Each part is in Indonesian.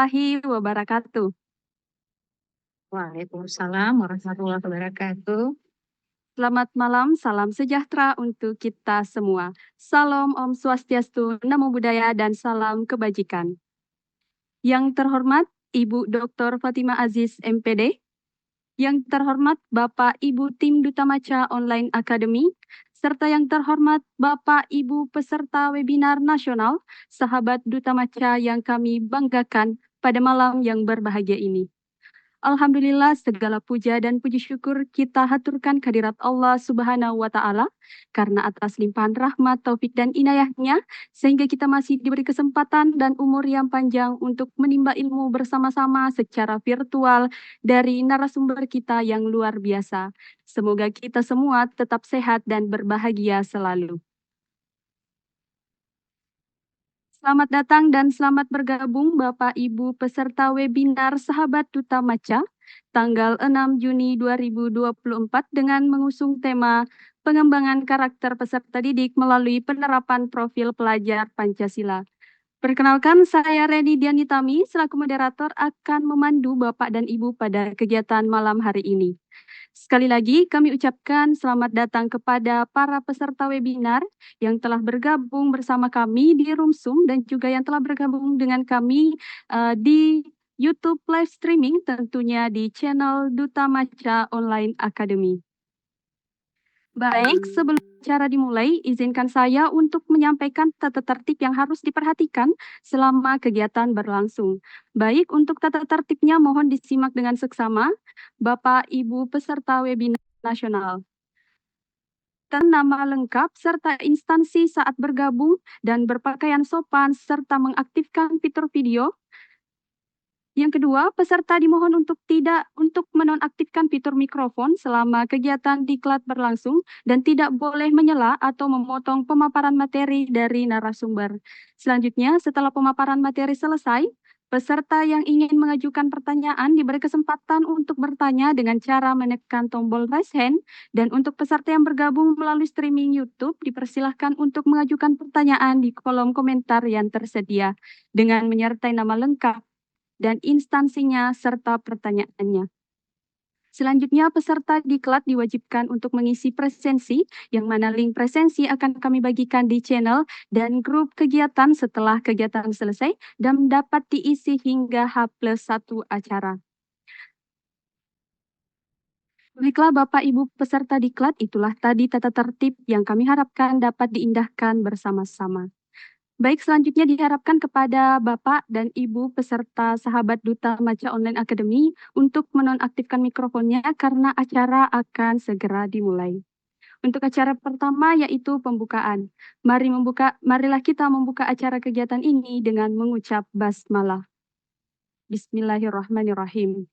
warahmatullahi wabarakatuh. Waalaikumsalam warahmatullahi wabarakatuh. Selamat malam, salam sejahtera untuk kita semua. Salam Om Swastiastu, Namo Buddhaya, dan salam kebajikan. Yang terhormat Ibu Dr. Fatima Aziz, MPD. Yang terhormat Bapak Ibu Tim Duta Maca Online Academy, serta yang terhormat Bapak Ibu peserta webinar nasional Sahabat Duta Maca yang kami banggakan pada malam yang berbahagia ini. Alhamdulillah, segala puja dan puji syukur kita haturkan kehadirat Allah Subhanahu wa Ta'ala, karena atas limpahan rahmat, taufik, dan inayahnya, sehingga kita masih diberi kesempatan dan umur yang panjang untuk menimba ilmu bersama-sama secara virtual dari narasumber kita yang luar biasa. Semoga kita semua tetap sehat dan berbahagia selalu. Selamat datang dan selamat bergabung Bapak Ibu peserta webinar Sahabat Duta Maca tanggal 6 Juni 2024 dengan mengusung tema pengembangan karakter peserta didik melalui penerapan profil pelajar Pancasila. Perkenalkan, saya Reni Dianitami selaku moderator akan memandu Bapak dan Ibu pada kegiatan malam hari ini. Sekali lagi kami ucapkan selamat datang kepada para peserta webinar yang telah bergabung bersama kami di Room Zoom dan juga yang telah bergabung dengan kami di YouTube live streaming, tentunya di channel Duta Maca Online Academy. Baik, sebelum acara dimulai, izinkan saya untuk menyampaikan tata tertib yang harus diperhatikan selama kegiatan berlangsung. Baik, untuk tata tertibnya mohon disimak dengan seksama, Bapak Ibu peserta webinar nasional. Dan nama lengkap serta instansi saat bergabung dan berpakaian sopan serta mengaktifkan fitur video. Yang kedua, peserta dimohon untuk tidak menonaktifkan fitur mikrofon selama kegiatan diklat berlangsung dan tidak boleh menyela atau memotong pemaparan materi dari narasumber. Selanjutnya, setelah pemaparan materi selesai, peserta yang ingin mengajukan pertanyaan diberi kesempatan untuk bertanya dengan cara menekan tombol raise hand, dan untuk peserta yang bergabung melalui streaming YouTube dipersilahkan untuk mengajukan pertanyaan di kolom komentar yang tersedia dengan menyertai nama lengkap dan instansinya serta pertanyaannya. Selanjutnya, peserta diklat diwajibkan untuk mengisi presensi, yang mana link presensi akan kami bagikan di channel dan grup kegiatan setelah kegiatan selesai dan dapat diisi hingga H+1 acara. Baiklah Bapak Ibu peserta diklat, itulah tadi tata tertib yang kami harapkan dapat diindahkan bersama-sama. Baik, selanjutnya diharapkan kepada Bapak dan Ibu peserta Sahabat Duta Maca Online Academy untuk menonaktifkan mikrofonnya karena acara akan segera dimulai. Untuk acara pertama yaitu pembukaan. Marilah kita membuka acara kegiatan ini dengan mengucap basmalah. Bismillahirrahmanirrahim.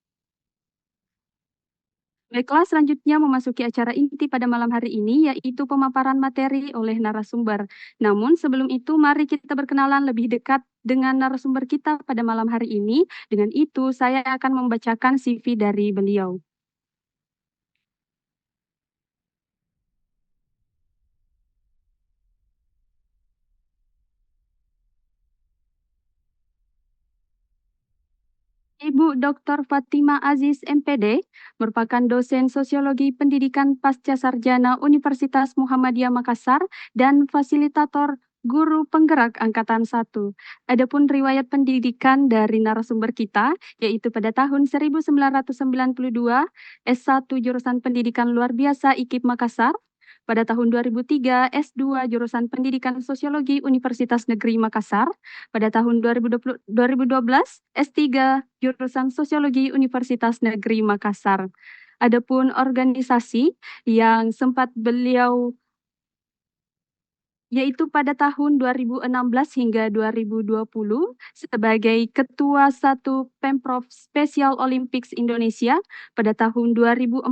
Baiklah, selanjutnya memasuki acara inti pada malam hari ini, yaitu pemaparan materi oleh narasumber. Namun sebelum itu, mari kita berkenalan lebih dekat dengan narasumber kita pada malam hari ini. Dengan itu, saya akan membacakan CV dari beliau. Ibu Dr. Fatima Aziz, MPD, merupakan dosen Sosiologi Pendidikan Pasca Sarjana Universitas Muhammadiyah Makassar dan fasilitator guru penggerak Angkatan 1. Adapun riwayat pendidikan dari narasumber kita, yaitu pada tahun 1992, S1 jurusan Pendidikan Luar Biasa IKIP Makassar, pada tahun 2003, S2 jurusan Pendidikan Sosiologi Universitas Negeri Makassar. Pada tahun 2012, S3 jurusan Sosiologi Universitas Negeri Makassar. Adapun organisasi yang sempat beliau yaitu pada tahun 2016 hingga 2020 sebagai Ketua 1 Pemprov Special Olympics Indonesia, pada tahun 2014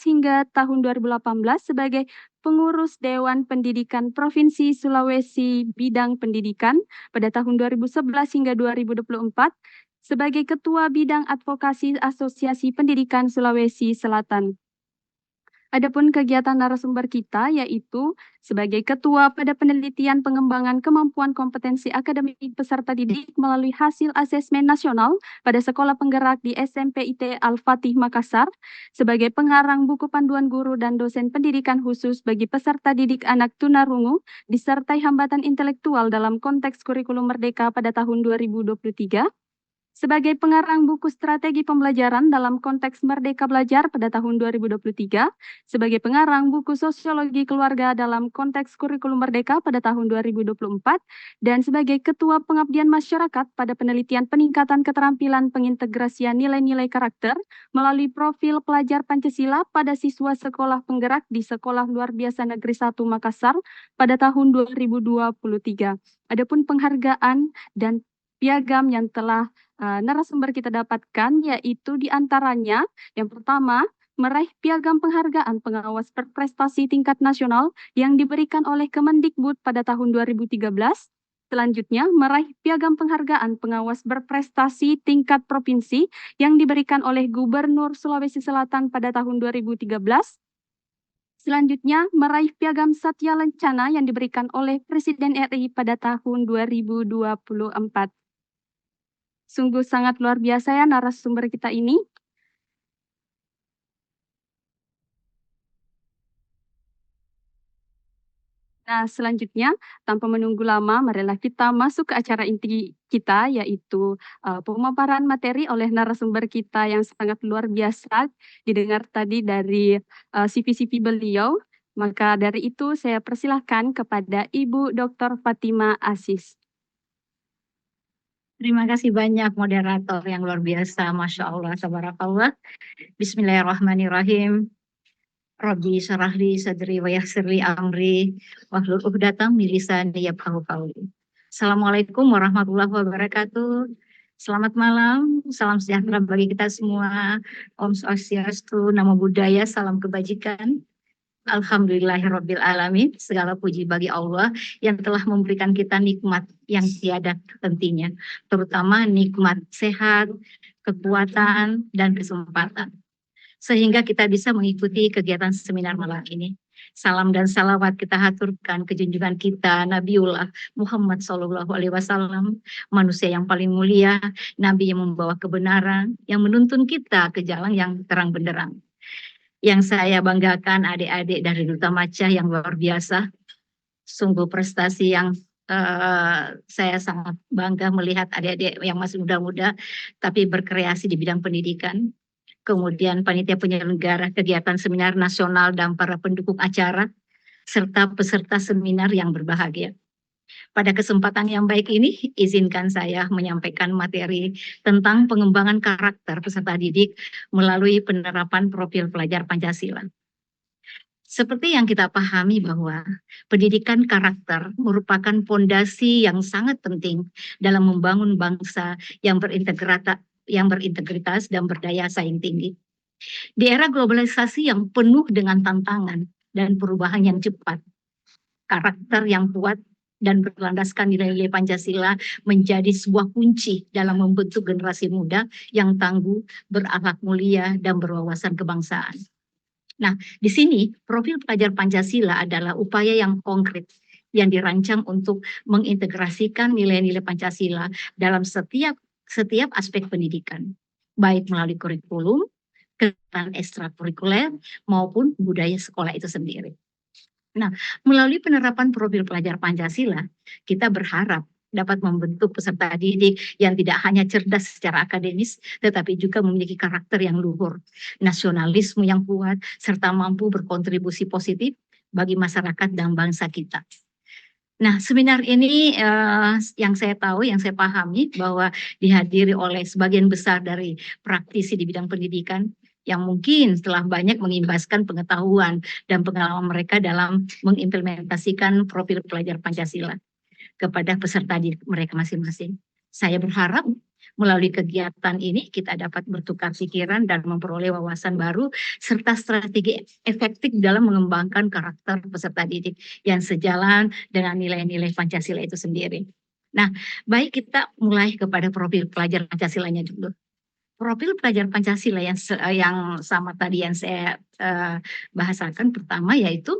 hingga tahun 2018 sebagai Pengurus Dewan Pendidikan Provinsi Sulawesi Bidang Pendidikan, pada tahun 2011 hingga 2024 sebagai Ketua Bidang Advokasi Asosiasi Pendidikan Sulawesi Selatan. Adapun kegiatan narasumber kita yaitu sebagai ketua pada penelitian pengembangan kemampuan kompetensi akademik peserta didik melalui hasil asesmen nasional pada sekolah penggerak di SMP IT Al-Fatih Makassar, sebagai pengarang buku panduan guru dan dosen pendidikan khusus bagi peserta didik anak tunarungu disertai hambatan intelektual dalam konteks kurikulum merdeka pada tahun 2023, sebagai pengarang buku strategi pembelajaran dalam konteks Merdeka Belajar pada tahun 2023, sebagai pengarang buku sosiologi keluarga dalam konteks kurikulum merdeka pada tahun 2024, dan sebagai ketua pengabdian masyarakat pada penelitian peningkatan keterampilan pengintegrasian nilai-nilai karakter melalui profil pelajar Pancasila pada siswa sekolah penggerak di Sekolah Luar Biasa Negeri 1 Makassar pada tahun 2023. Adapun penghargaan dan piagam yang telah narasumber kita dapatkan yaitu diantaranya yang pertama meraih piagam penghargaan pengawas berprestasi tingkat nasional yang diberikan oleh Kemendikbud pada tahun 2013. Selanjutnya, meraih piagam penghargaan pengawas berprestasi tingkat provinsi yang diberikan oleh Gubernur Sulawesi Selatan pada tahun 2013. Selanjutnya, meraih piagam Satya Lencana yang diberikan oleh Presiden RI pada tahun 2024. Sungguh sangat luar biasa ya narasumber kita ini. Nah, selanjutnya, tanpa menunggu lama, marilah kita masuk ke acara inti kita, yaitu pemaparan materi oleh narasumber kita yang sangat luar biasa, didengar tadi dari CV-CV beliau. Maka dari itu, saya persilahkan kepada Ibu Dr. Fatima Aziz. Terima kasih banyak moderator yang luar biasa, Masya Allah, tabarakallah. Bismillahirrahmanirrahim. Rabbi syarah li sadri wa yassir li amri wahlul 'uqdatam min lisani yafqahu qawli. Assalamualaikum warahmatullahi wabarakatuh. Selamat malam, salam sejahtera bagi kita semua. Om Swastiastu, Namo Buddhaya, salam kebajikan. Alhamdulillahirabbil alamin. Segala puji bagi Allah yang telah memberikan kita nikmat yang tiada hentinya, terutama nikmat sehat, kekuatan, dan kesempatan, sehingga kita bisa mengikuti kegiatan seminar malam ini. Salam dan salawat kita haturkan ke junjungan kita Nabiullah Muhammad SAW, manusia yang paling mulia, Nabi yang membawa kebenaran, yang menuntun kita ke jalan yang terang benderang. Yang saya banggakan adik-adik dari Duta Maca yang luar biasa, sungguh prestasi yang saya sangat bangga melihat adik-adik yang masih muda-muda tapi berkreasi di bidang pendidikan. Kemudian panitia penyelenggara kegiatan seminar nasional dan para pendukung acara, serta peserta seminar yang berbahagia. Pada kesempatan yang baik ini, izinkan saya menyampaikan materi tentang pengembangan karakter peserta didik melalui penerapan profil pelajar Pancasila. Seperti yang kita pahami bahwa pendidikan karakter merupakan fondasi yang sangat penting dalam membangun bangsa yang berintegritas dan berdaya saing tinggi. Di era globalisasi yang penuh dengan tantangan dan perubahan yang cepat, karakter yang kuat dan berlandaskan nilai-nilai Pancasila menjadi sebuah kunci dalam membentuk generasi muda yang tangguh, berakhlak mulia, dan berwawasan kebangsaan. Nah, di sini profil pelajar Pancasila adalah upaya yang konkret yang dirancang untuk mengintegrasikan nilai-nilai Pancasila dalam setiap aspek pendidikan, baik melalui kurikulum, kegiatan ekstrakurikuler, maupun budaya sekolah itu sendiri. Nah, melalui penerapan profil pelajar Pancasila, kita berharap dapat membentuk peserta didik yang tidak hanya cerdas secara akademis, tetapi juga memiliki karakter yang luhur, nasionalisme yang kuat, serta mampu berkontribusi positif bagi masyarakat dan bangsa kita. Nah, seminar ini yang saya tahu, yang saya pahami bahwa dihadiri oleh sebagian besar dari praktisi di bidang pendidikan, yang mungkin telah banyak mengimbaskan pengetahuan dan pengalaman mereka dalam mengimplementasikan profil pelajar Pancasila kepada peserta didik mereka masing-masing. Saya berharap melalui kegiatan ini kita dapat bertukar pikiran dan memperoleh wawasan baru serta strategi efektif dalam mengembangkan karakter peserta didik yang sejalan dengan nilai-nilai Pancasila itu sendiri. Nah, baik kita mulai kepada profil pelajar Pancasilanya dulu. profil pelajar Pancasila yang sama tadi yang saya bahasakan pertama yaitu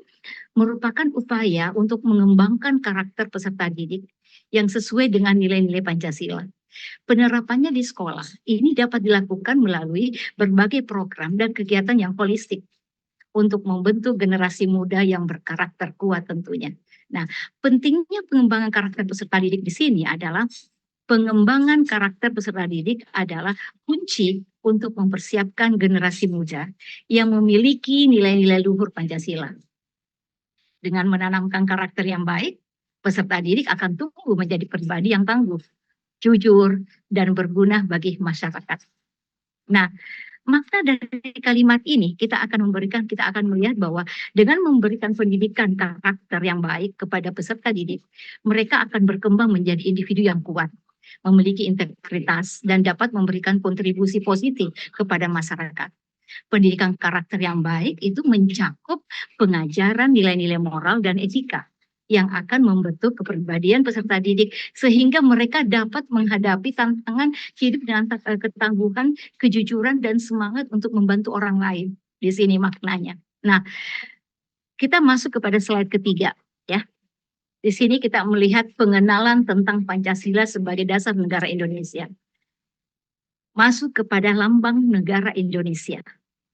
merupakan upaya untuk mengembangkan karakter peserta didik yang sesuai dengan nilai-nilai Pancasila. Penerapannya di sekolah ini dapat dilakukan melalui berbagai program dan kegiatan yang holistik untuk membentuk generasi muda yang berkarakter kuat tentunya. Nah, pentingnya pengembangan karakter peserta didik di sini adalah pengembangan karakter peserta didik adalah kunci untuk mempersiapkan generasi muda yang memiliki nilai-nilai luhur Pancasila. Dengan menanamkan karakter yang baik, peserta didik akan tumbuh menjadi pribadi yang tangguh, jujur, dan berguna bagi masyarakat. Nah, makna dari kalimat ini kita akan melihat bahwa dengan memberikan pendidikan karakter yang baik kepada peserta didik, mereka akan berkembang menjadi individu yang kuat, memiliki integritas, dan dapat memberikan kontribusi positif kepada masyarakat. Pendidikan karakter yang baik itu mencakup pengajaran nilai-nilai moral dan etika yang akan membentuk kepribadian peserta didik sehingga mereka dapat menghadapi tantangan hidup dengan ketangguhan, kejujuran, dan semangat untuk membantu orang lain. Di sini maknanya. Nah, kita masuk kepada slide ketiga ya. Di sini kita melihat pengenalan tentang Pancasila sebagai dasar negara Indonesia. Masuk kepada lambang negara Indonesia.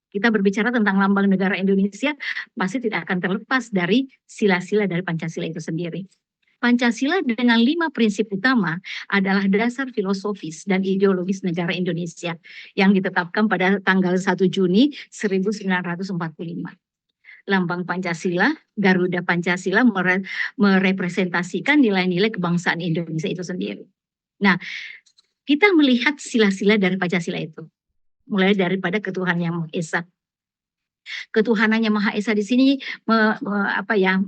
Kita berbicara tentang lambang negara Indonesia, pasti tidak akan terlepas dari sila-sila dari Pancasila itu sendiri. Pancasila dengan 5 prinsip utama adalah dasar filosofis dan ideologis negara Indonesia yang ditetapkan pada tanggal 1 Juni 1945. Lambang Pancasila, Garuda Pancasila merepresentasikan nilai-nilai kebangsaan Indonesia itu sendiri. Nah, kita melihat sila-sila dari Pancasila itu. Mulai daripada ketuhanan yang Maha Esa. Ketuhanan yang Maha Esa di sini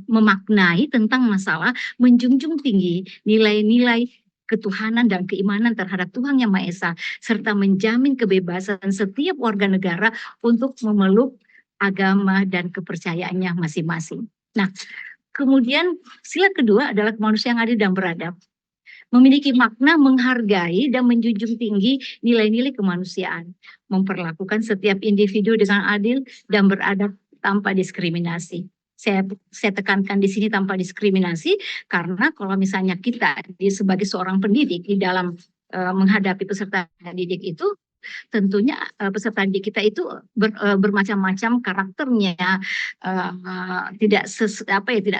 memaknai tentang masalah menjunjung tinggi nilai-nilai ketuhanan dan keimanan terhadap Tuhan Yang Maha Esa serta menjamin kebebasan setiap warga negara untuk memeluk agama dan kepercayaannya masing-masing. Nah, kemudian sila kedua adalah kemanusiaan yang adil dan beradab. Memiliki makna menghargai dan menjunjung tinggi nilai-nilai kemanusiaan, memperlakukan setiap individu dengan adil dan beradab tanpa diskriminasi. Saya tekankan di sini tanpa diskriminasi karena kalau misalnya kita sebagai seorang pendidik di dalam menghadapi peserta didik itu tentunya peserta didik kita itu bermacam-macam karakternya, tidak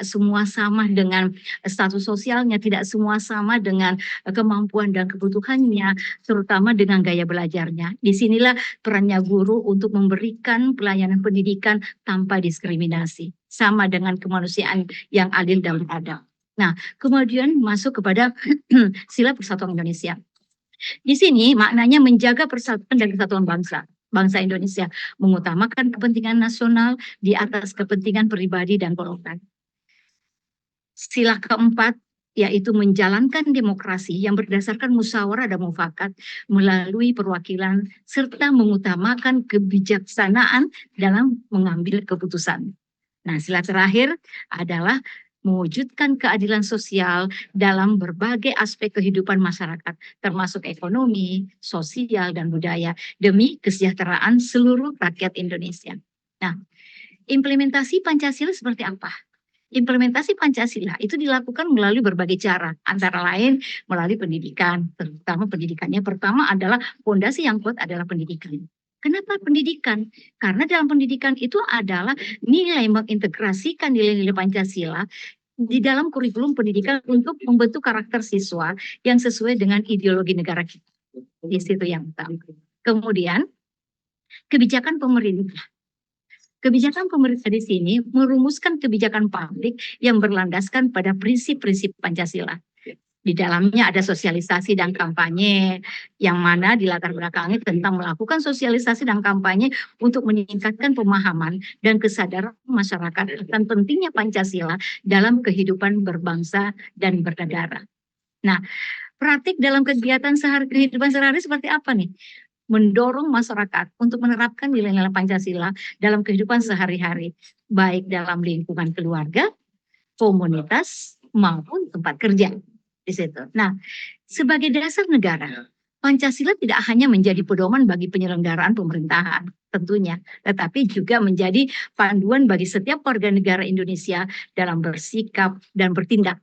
semua sama dengan status sosialnya, tidak semua sama dengan kemampuan dan kebutuhannya, terutama dengan gaya belajarnya. Disinilah perannya guru untuk memberikan pelayanan pendidikan tanpa diskriminasi, sama dengan kemanusiaan yang adil dan beradab. Nah, kemudian masuk kepada sila persatuan Indonesia. Di sini maknanya menjaga persatuan dan kesatuan bangsa Indonesia, mengutamakan kepentingan nasional di atas kepentingan pribadi dan golongan. Sila keempat yaitu menjalankan demokrasi yang berdasarkan musyawarah dan mufakat melalui perwakilan serta mengutamakan kebijaksanaan dalam mengambil keputusan. Nah, sila terakhir adalah mewujudkan keadilan sosial dalam berbagai aspek kehidupan masyarakat, termasuk ekonomi, sosial, dan budaya, demi kesejahteraan seluruh rakyat Indonesia. Nah, implementasi Pancasila seperti apa? Implementasi Pancasila itu dilakukan melalui berbagai cara, antara lain melalui pendidikan, terutama pendidikannya. Pertama adalah fondasi yang kuat adalah pendidikan. Kenapa pendidikan? Karena dalam pendidikan itu adalah nilai mengintegrasikan nilai-nilai Pancasila di dalam kurikulum pendidikan untuk membentuk karakter siswa yang sesuai dengan ideologi negara kita. Di situ yang utama. Kemudian, kebijakan pemerintah. Kebijakan pemerintah di sini merumuskan kebijakan publik yang berlandaskan pada prinsip-prinsip Pancasila. Di dalamnya ada sosialisasi dan kampanye yang mana dilatar belakangi tentang melakukan sosialisasi dan kampanye untuk meningkatkan pemahaman dan kesadaran masyarakat tentang pentingnya Pancasila dalam kehidupan berbangsa dan bernegara. Nah, praktik dalam kegiatan kehidupan sehari-hari seperti apa nih? Mendorong masyarakat untuk menerapkan nilai-nilai Pancasila dalam kehidupan sehari-hari, baik dalam lingkungan keluarga, komunitas, maupun tempat kerja. Di situ. Nah, sebagai dasar negara, Pancasila tidak hanya menjadi pedoman bagi penyelenggaraan pemerintahan tentunya, tetapi juga menjadi panduan bagi setiap warga negara Indonesia dalam bersikap dan bertindak.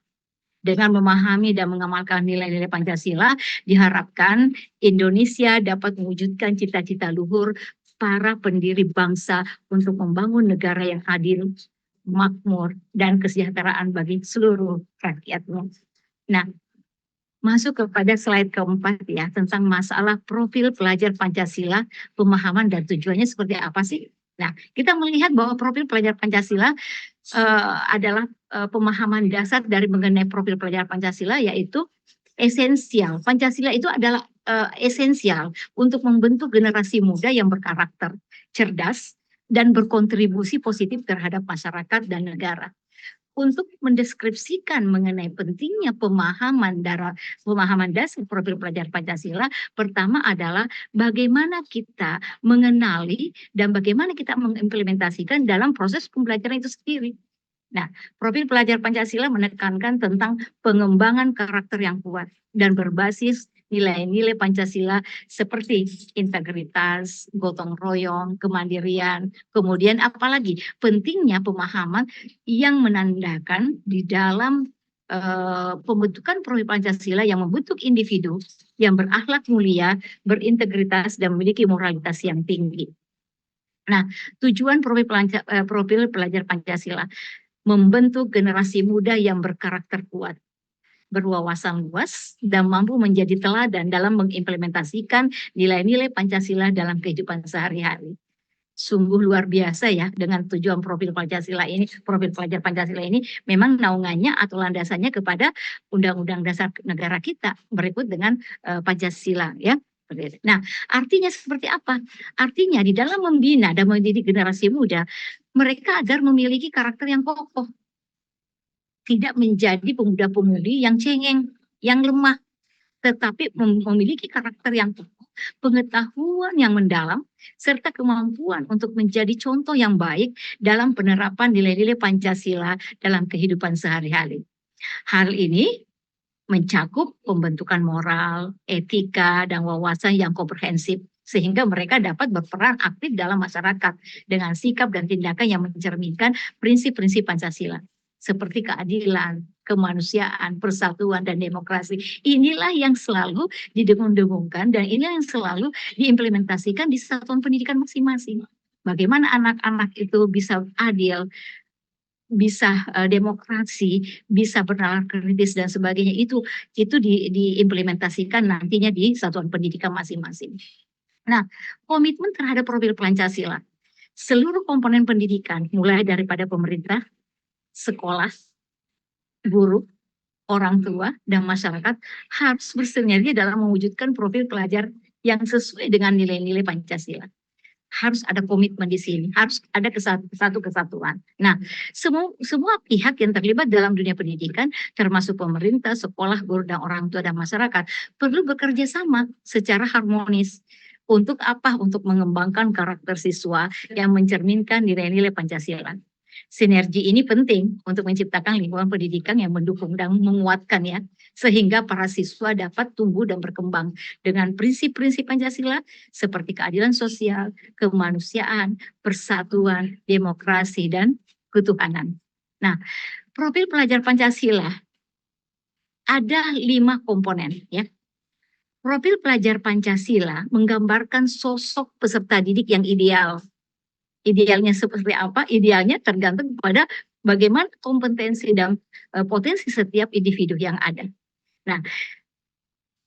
Dengan memahami dan mengamalkan nilai-nilai Pancasila, diharapkan Indonesia dapat mewujudkan cita-cita luhur para pendiri bangsa untuk membangun negara yang adil, makmur, dan kesejahteraan bagi seluruh rakyatnya. Nah, masuk kepada slide keempat ya, tentang masalah profil pelajar Pancasila, pemahaman dan tujuannya seperti apa sih? Nah, kita melihat bahwa profil pelajar Pancasila adalah pemahaman dasar dari mengenai profil pelajar Pancasila, yaitu esensial. Pancasila itu adalah esensial untuk membentuk generasi muda yang berkarakter cerdas dan berkontribusi positif terhadap masyarakat dan negara. Untuk mendeskripsikan mengenai pentingnya pemahaman dasar profil pelajar Pancasila, pertama adalah bagaimana kita mengenali dan bagaimana kita mengimplementasikan dalam proses pembelajaran itu sendiri. Nah, profil pelajar Pancasila menekankan tentang pengembangan karakter yang kuat dan berbasis nilai-nilai Pancasila seperti integritas, gotong royong, kemandirian, kemudian apalagi pentingnya pemahaman yang menandakan di dalam pembentukan profil Pancasila yang membentuk individu yang berakhlak mulia, berintegritas, dan memiliki moralitas yang tinggi. Nah, tujuan profil pelajar Pancasila membentuk generasi muda yang berkarakter kuat, berwawasan luas, dan mampu menjadi teladan dalam mengimplementasikan nilai-nilai Pancasila dalam kehidupan sehari-hari. Sungguh luar biasa ya, dengan tujuan profil Pancasila ini, profil pelajar Pancasila ini memang naungannya atau landasannya kepada Undang-Undang Dasar Negara kita berikut dengan Pancasila ya. Nah, artinya seperti apa? Artinya di dalam membina dan mendidik generasi muda, mereka agar memiliki karakter yang kokoh, tidak menjadi pemuda-pemudi yang cengeng, yang lemah, tetapi memiliki karakter yang kokoh, pengetahuan yang mendalam, serta kemampuan untuk menjadi contoh yang baik dalam penerapan nilai-nilai Pancasila dalam kehidupan sehari-hari. Hal ini mencakup pembentukan moral, etika, dan wawasan yang komprehensif, sehingga mereka dapat berperan aktif dalam masyarakat dengan sikap dan tindakan yang mencerminkan prinsip-prinsip Pancasila, seperti keadilan, kemanusiaan, persatuan, dan demokrasi. Inilah yang selalu didengung-dengungkan dan inilah yang selalu diimplementasikan di satuan pendidikan masing-masing. Bagaimana anak-anak itu bisa adil, bisa demokrasi, bisa bernalar kritis dan sebagainya, itu diimplementasikan nantinya di satuan pendidikan masing-masing. Nah, komitmen terhadap profil Pancasila, seluruh komponen pendidikan mulai daripada pemerintah, sekolah, guru, orang tua, dan masyarakat harus bersinergi dalam mewujudkan profil pelajar yang sesuai dengan nilai-nilai Pancasila. Harus ada komitmen di sini, harus ada kesatuan. Nah, semua pihak yang terlibat dalam dunia pendidikan, termasuk pemerintah, sekolah, guru, dan orang tua dan masyarakat, perlu bekerja sama secara harmonis. Untuk apa? Untuk mengembangkan karakter siswa yang mencerminkan nilai-nilai Pancasila. Sinergi ini penting untuk menciptakan lingkungan pendidikan yang mendukung dan menguatkan ya, sehingga para siswa dapat tumbuh dan berkembang dengan prinsip-prinsip Pancasila seperti keadilan sosial, kemanusiaan, persatuan, demokrasi, dan ketuhanan. Nah, profil pelajar Pancasila ada 5 komponen ya. Profil pelajar Pancasila menggambarkan sosok peserta didik yang ideal. Idealnya seperti apa? Idealnya tergantung pada bagaimana kompetensi dan potensi setiap individu yang ada. Nah,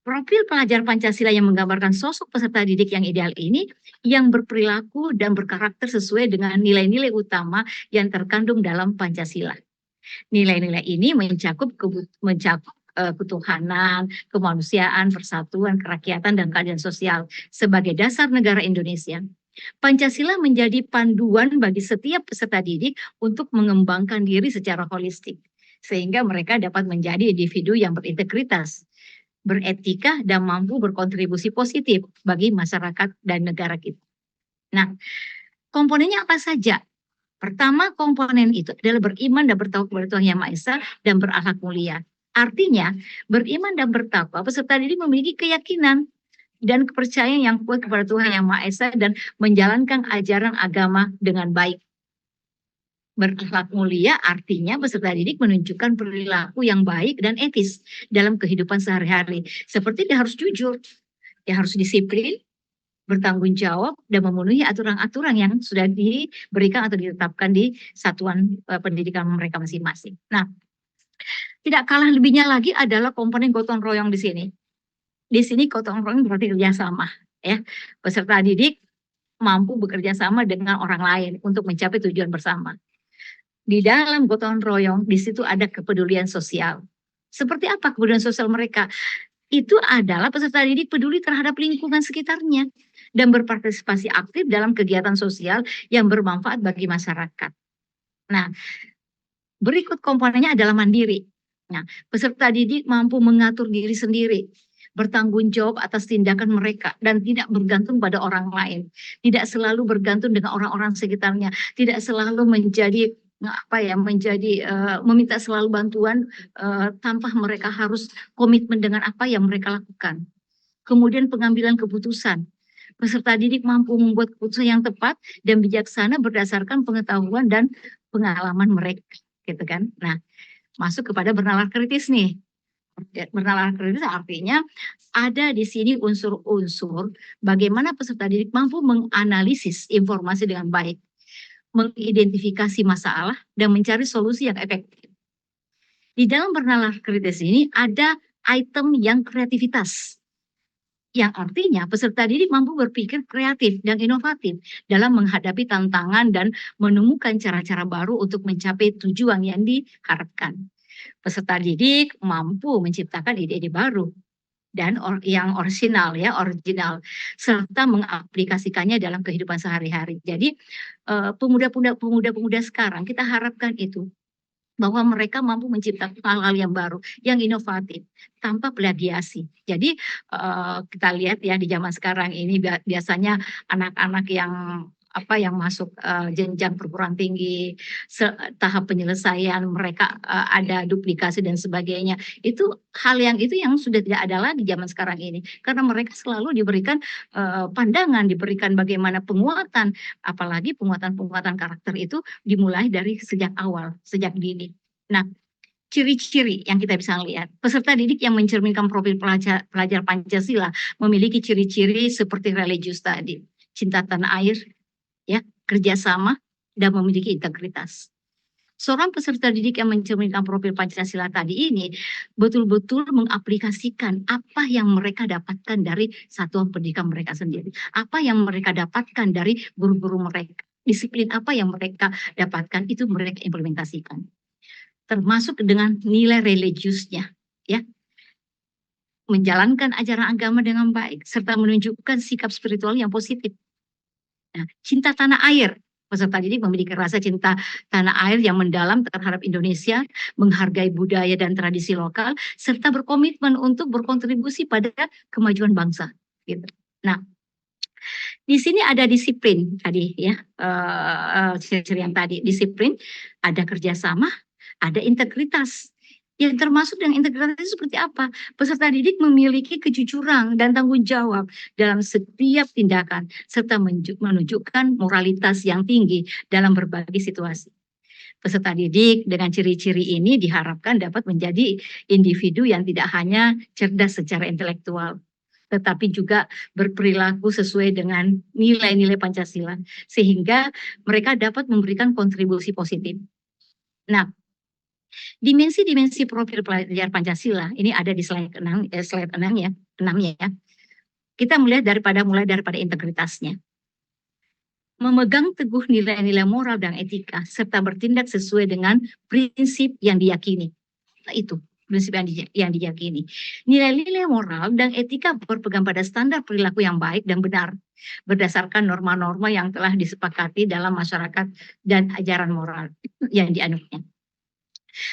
profil pelajar Pancasila yang menggambarkan sosok peserta didik yang ideal ini yang berperilaku dan berkarakter sesuai dengan nilai-nilai utama yang terkandung dalam Pancasila. Nilai-nilai ini mencakup ketuhanan, kemanusiaan, persatuan, kerakyatan, dan keadilan sosial sebagai dasar negara Indonesia. Pancasila menjadi panduan bagi setiap peserta didik untuk mengembangkan diri secara holistik, sehingga mereka dapat menjadi individu yang berintegritas, beretika, dan mampu berkontribusi positif bagi masyarakat dan negara kita. Nah, komponennya apa saja? Pertama, komponen itu adalah beriman dan bertakwa kepada Tuhan Yang Maha Esa dan berakhlak mulia. Artinya, beriman dan bertakwa, peserta didik memiliki keyakinan dan kepercayaan yang kuat kepada Tuhan Yang Maha Esa dan menjalankan ajaran agama dengan baik. Berakhlak mulia artinya peserta didik menunjukkan perilaku yang baik dan etis dalam kehidupan sehari-hari. Seperti dia harus jujur, dia harus disiplin, bertanggung jawab, dan memenuhi aturan-aturan yang sudah diberikan atau ditetapkan di satuan pendidikan mereka masing-masing. Nah, tidak kalah lebihnya lagi adalah komponen gotong royong di sini. Di sini gotong royong berarti kerjasama, ya. Peserta didik mampu bekerja sama dengan orang lain untuk mencapai tujuan bersama. Di dalam gotong royong, di situ ada kepedulian sosial. Seperti apa kepedulian sosial mereka? Itu adalah peserta didik peduli terhadap lingkungan sekitarnya dan berpartisipasi aktif dalam kegiatan sosial yang bermanfaat bagi masyarakat. Nah, berikut komponennya adalah mandiri. Nah, peserta didik mampu mengatur diri sendiri, bertanggung jawab atas tindakan mereka dan tidak bergantung pada orang lain, tidak selalu bergantung dengan orang-orang sekitarnya, tidak selalu menjadi meminta selalu bantuan tanpa mereka harus komitmen dengan apa yang mereka lakukan. Kemudian pengambilan keputusan. Peserta didik mampu membuat keputusan yang tepat dan bijaksana berdasarkan pengetahuan dan pengalaman mereka, gitu kan. Nah, masuk kepada bernalar kritis nih. Bernalar kritis artinya ada di sini unsur-unsur bagaimana peserta didik mampu menganalisis informasi dengan baik, mengidentifikasi masalah, dan mencari solusi yang efektif. Di dalam bernalar kritis ini ada item yang kreativitas, yang artinya peserta didik mampu berpikir kreatif dan inovatif dalam menghadapi tantangan dan menemukan cara-cara baru untuk mencapai tujuan yang diharapkan. Peserta didik mampu menciptakan ide-ide baru dan yang original, serta mengaplikasikannya dalam kehidupan sehari-hari. Jadi pemuda-pemuda sekarang kita harapkan itu, bahwa mereka mampu menciptakan hal-hal yang baru, yang inovatif, tanpa plagiasi. Jadi kita lihat ya di zaman sekarang ini biasanya anak-anak yang masuk jenjang perguruan tinggi, tahap penyelesaian mereka ada duplikasi dan sebagainya. Itu yang sudah tidak ada lagi zaman sekarang ini, karena mereka selalu diberikan pandangan, diberikan bagaimana penguatan, apalagi penguatan karakter itu dimulai dari sejak awal, sejak dini. Nah, ciri-ciri yang kita bisa lihat, peserta didik yang mencerminkan profil pelajar Pancasila memiliki ciri-ciri seperti religius tadi, cinta tanah air, ya, kerjasama, dan memiliki integritas. Seorang peserta didik yang mencerminkan profil Pancasila tadi ini betul-betul mengaplikasikan apa yang mereka dapatkan dari satuan pendidikan mereka sendiri, apa yang mereka dapatkan dari guru-guru mereka, disiplin apa yang mereka dapatkan itu mereka implementasikan, termasuk dengan nilai religiusnya, ya, menjalankan ajaran agama dengan baik serta menunjukkan sikap spiritual yang positif. Nah, cinta tanah air. Peserta didik memiliki rasa cinta tanah air yang mendalam terhadap Indonesia, menghargai budaya dan tradisi lokal, serta berkomitmen untuk berkontribusi pada kemajuan bangsa. Gitu. Nah, di sini ada disiplin tadi, ya, ciri-ciri yang tadi, disiplin, ada kerjasama, ada integritas. Yang termasuk dengan integritas itu seperti apa? Peserta didik memiliki kejujuran dan tanggung jawab dalam setiap tindakan, serta menunjukkan moralitas yang tinggi dalam berbagai situasi. Peserta didik dengan ciri-ciri ini diharapkan dapat menjadi individu yang tidak hanya cerdas secara intelektual, tetapi juga berperilaku sesuai dengan nilai-nilai Pancasila, sehingga mereka dapat memberikan kontribusi positif. Nah, dimensi-dimensi profil pelajar Pancasila ini ada di slide 6 ya. Kita mulai daripada integritasnya. Memegang teguh nilai-nilai moral dan etika serta bertindak sesuai dengan prinsip yang diyakini. Nah, itu prinsip yang diyakini. Nilai-nilai moral dan etika berpegang pada standar perilaku yang baik dan benar berdasarkan norma-norma yang telah disepakati dalam masyarakat dan ajaran moral yang dianutnya.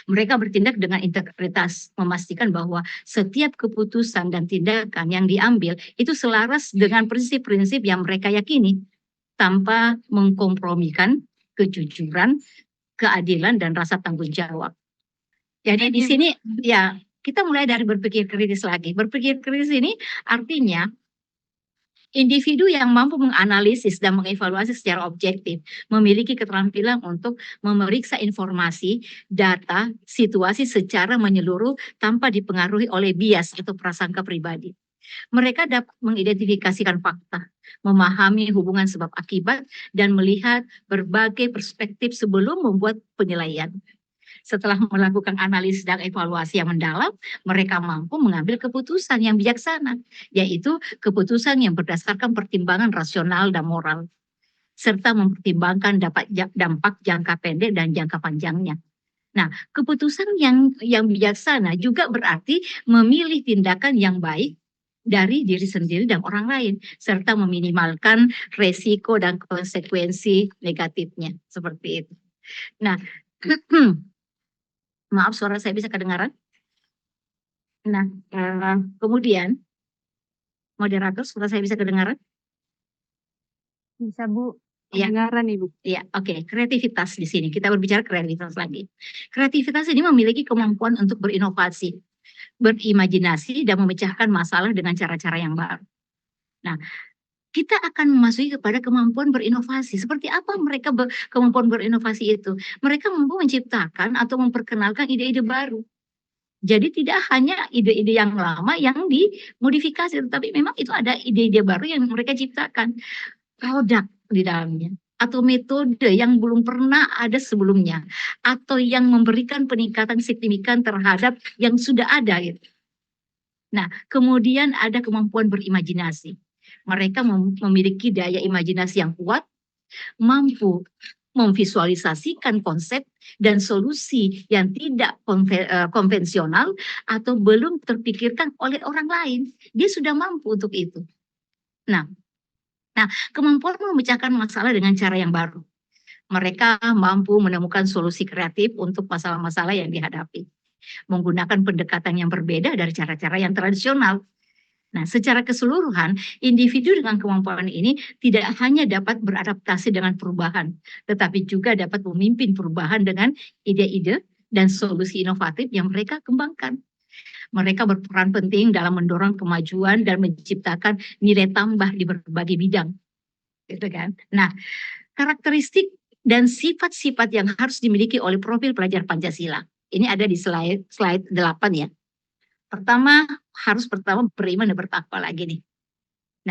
Mereka bertindak dengan integritas, memastikan bahwa setiap keputusan dan tindakan yang diambil itu selaras dengan prinsip-prinsip yang mereka yakini, tanpa mengkompromikan kejujuran, keadilan, dan rasa tanggung jawab. Jadi di sini ya kita mulai dari berpikir kritis lagi. Berpikir kritis ini artinya Individu yang mampu menganalisis dan mengevaluasi secara objektif memiliki keterampilan untuk memeriksa informasi, data, situasi secara menyeluruh tanpa dipengaruhi oleh bias atau prasangka pribadi. Mereka dapat mengidentifikasikan fakta, memahami hubungan sebab akibat, dan melihat berbagai perspektif sebelum membuat penilaian. Setelah melakukan analisis dan evaluasi yang mendalam, mereka mampu mengambil keputusan yang bijaksana, yaitu keputusan yang berdasarkan pertimbangan rasional dan moral, serta mempertimbangkan dampak jangka pendek dan jangka panjangnya. Nah, keputusan yang bijaksana juga berarti memilih tindakan yang baik dari diri sendiri dan orang lain, serta meminimalkan resiko dan konsekuensi negatifnya, seperti itu. Nah, maaf suara saya bisa kedengaran? Nah, kemudian moderator suara saya bisa kedengaran? Bisa Bu, Ya. kedengaran Ibu. Ya, oke. Kreativitas di sini. Kita berbicara kreativitas lagi. Kreativitas ini memiliki kemampuan untuk berinovasi, berimajinasi, dan memecahkan masalah dengan cara-cara yang baru. Nah, kita akan memasuki kepada kemampuan berinovasi. Seperti apa mereka kemampuan berinovasi itu? Mereka mampu menciptakan atau memperkenalkan ide-ide baru. Jadi tidak hanya ide-ide yang lama yang dimodifikasi, tetapi memang itu ada ide-ide baru yang mereka ciptakan, produk di dalamnya, atau metode yang belum pernah ada sebelumnya, atau yang memberikan peningkatan signifikan terhadap yang sudah ada gitu. Nah, kemudian ada kemampuan berimajinasi. Mereka memiliki daya imajinasi yang kuat, mampu memvisualisasikan konsep dan solusi yang tidak konvensional atau belum terpikirkan oleh orang lain. Dia sudah mampu untuk itu. Nah, kemampuan memecahkan masalah dengan cara yang baru. Mereka mampu menemukan solusi kreatif untuk masalah-masalah yang dihadapi, menggunakan pendekatan yang berbeda dari cara-cara yang tradisional. Nah, secara keseluruhan, individu dengan kemampuan ini tidak hanya dapat beradaptasi dengan perubahan, tetapi juga dapat memimpin perubahan dengan ide-ide dan solusi inovatif yang mereka kembangkan. Mereka berperan penting dalam mendorong kemajuan dan menciptakan nilai tambah di berbagai bidang. Gitu kan? Nah, karakteristik dan sifat-sifat yang harus dimiliki oleh profil pelajar Pancasila. Ini ada di slide 8 ya. Pertama, harus beriman dan bertakwa lagi nih.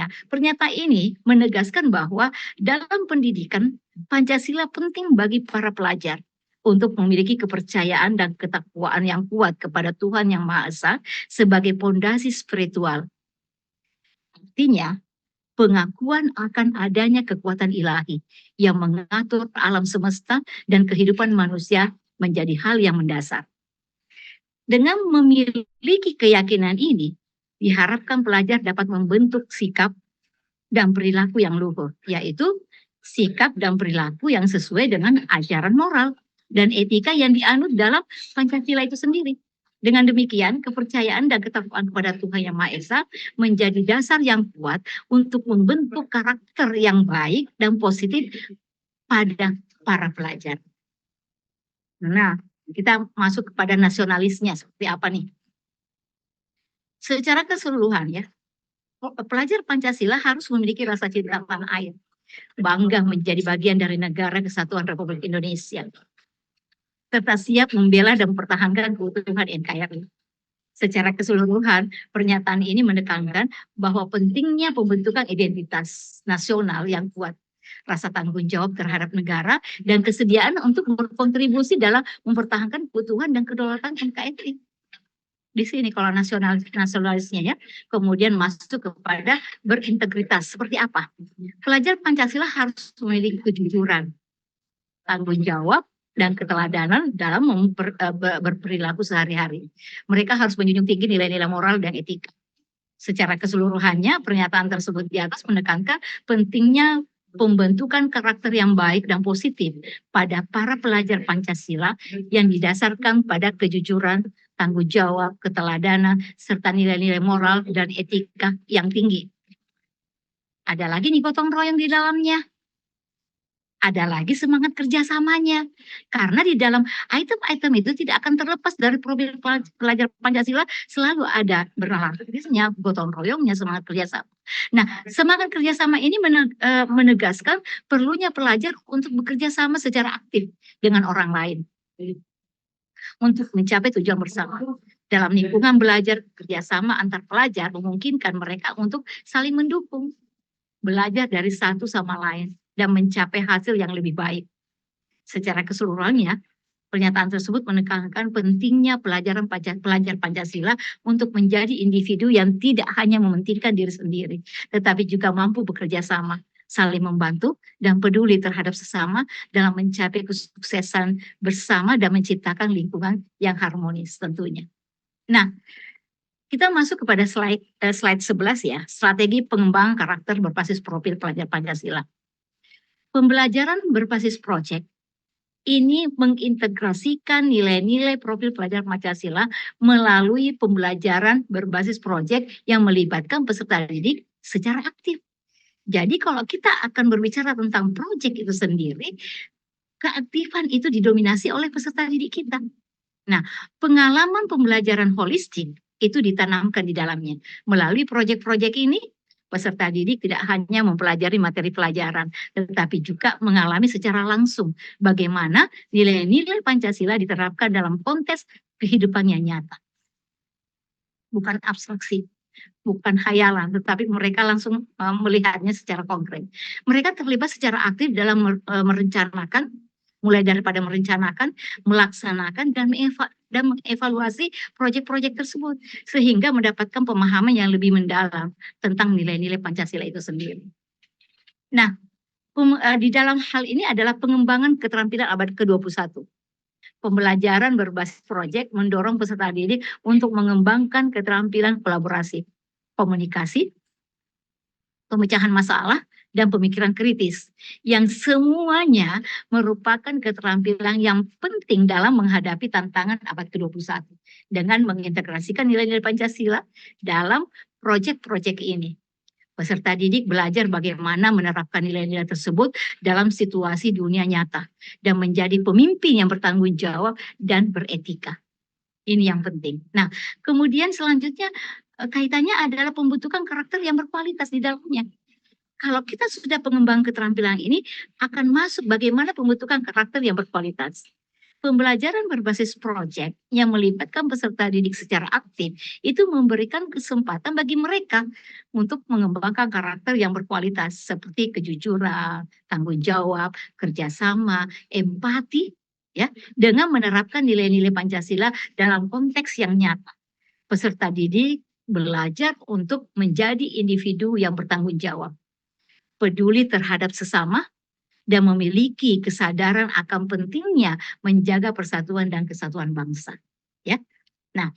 Nah, pernyataan ini menegaskan bahwa dalam pendidikan, Pancasila penting bagi para pelajar untuk memiliki kepercayaan dan ketakwaan yang kuat kepada Tuhan Yang Maha Esa sebagai pondasi spiritual. Artinya, pengakuan akan adanya kekuatan ilahi yang mengatur alam semesta dan kehidupan manusia menjadi hal yang mendasar. Dengan memiliki keyakinan ini, diharapkan pelajar dapat membentuk sikap dan perilaku yang luhur, yaitu sikap dan perilaku yang sesuai dengan ajaran moral dan etika yang dianut dalam Pancasila itu sendiri. Dengan demikian, kepercayaan dan ketakwaan kepada Tuhan Yang Maha Esa menjadi dasar yang kuat untuk membentuk karakter yang baik dan positif pada para pelajar. Nah, kita masuk kepada nasionalisnya seperti apa nih? Secara keseluruhan ya, pelajar Pancasila harus memiliki rasa cinta tanah air, bangga menjadi bagian dari negara kesatuan Republik Indonesia, serta siap membela dan mempertahankan keutuhan NKRI. Secara keseluruhan, pernyataan ini menekankan bahwa pentingnya pembentukan identitas nasional yang kuat, rasa tanggung jawab terhadap negara, dan kesediaan untuk berkontribusi dalam mempertahankan keutuhan dan kedaulatan NKRI. Di sini kalau nasionalisnya ya, kemudian masuk kepada berintegritas. Seperti apa? Pelajar Pancasila harus memiliki kejujuran, tanggung jawab, dan keteladanan dalam berperilaku sehari-hari. Mereka harus menjunjung tinggi nilai-nilai moral dan etika. Secara keseluruhannya, pernyataan tersebut di atas menekankan pentingnya pembentukan karakter yang baik dan positif pada para pelajar Pancasila yang didasarkan pada kejujuran, tanggung jawab, keteladanan, serta nilai-nilai moral dan etika yang tinggi. Ada lagi nih gotong royong di dalamnya. Ada lagi semangat kerjasamanya. Karena di dalam item-item itu tidak akan terlepas dari profil pelajar Pancasila, selalu ada berlangsungnya gotong royongnya, semangat kerjasama. Nah, semangat kerjasama ini menegaskan perlunya pelajar untuk bekerja sama secara aktif dengan orang lain untuk mencapai tujuan bersama. Dalam lingkungan belajar, kerjasama antar pelajar memungkinkan mereka untuk saling mendukung, belajar dari satu sama lain, dan mencapai hasil yang lebih baik. Secara keseluruhannya, pernyataan tersebut menekankan pentingnya pelajar Pancasila untuk menjadi individu yang tidak hanya mementingkan diri sendiri, tetapi juga mampu bekerja sama, saling membantu, dan peduli terhadap sesama dalam mencapai kesuksesan bersama dan menciptakan lingkungan yang harmonis tentunya. Nah, kita masuk kepada slide 11 ya, strategi pengembangan karakter berbasis profil pelajar Pancasila. Pembelajaran berbasis proyek ini mengintegrasikan nilai-nilai profil pelajar Pancasila melalui pembelajaran berbasis proyek yang melibatkan peserta didik secara aktif. Jadi kalau kita akan berbicara tentang proyek itu sendiri, keaktifan itu didominasi oleh peserta didik kita. Nah, pengalaman pembelajaran holistik itu ditanamkan di dalamnya. Melalui proyek-proyek ini, peserta didik tidak hanya mempelajari materi pelajaran, tetapi juga mengalami secara langsung bagaimana nilai-nilai Pancasila diterapkan dalam konteks kehidupan yang nyata. Bukan abstraksi, bukan khayalan, tetapi mereka langsung melihatnya secara konkret. Mereka terlibat secara aktif dalam merencanakan, mulai daripada merencanakan, melaksanakan, dan mengevaluasi proyek-proyek tersebut, sehingga mendapatkan pemahaman yang lebih mendalam tentang nilai-nilai Pancasila itu sendiri. Nah, di dalam hal ini adalah pengembangan keterampilan abad ke-21. Pembelajaran berbasis proyek mendorong peserta didik untuk mengembangkan keterampilan kolaborasi, komunikasi, pemecahan masalah, dan pemikiran kritis, yang semuanya merupakan keterampilan yang penting dalam menghadapi tantangan abad ke-21 dengan mengintegrasikan nilai-nilai Pancasila dalam proyek-proyek ini. Peserta didik belajar bagaimana menerapkan nilai-nilai tersebut dalam situasi dunia nyata dan menjadi pemimpin yang bertanggung jawab dan beretika. Ini yang penting. Nah, kemudian selanjutnya kaitannya adalah pembentukan karakter yang berkualitas di dalamnya. Kalau kita sudah pengembang keterampilan ini, akan masuk bagaimana pembentukan karakter yang berkualitas. Pembelajaran berbasis proyek yang melibatkan peserta didik secara aktif itu memberikan kesempatan bagi mereka untuk mengembangkan karakter yang berkualitas seperti kejujuran, tanggung jawab, kerjasama, empati, ya, dengan menerapkan nilai-nilai Pancasila dalam konteks yang nyata. Peserta didik belajar untuk menjadi individu yang bertanggung jawab, peduli terhadap sesama, dan memiliki kesadaran akan pentingnya menjaga persatuan dan kesatuan bangsa. Ya, nah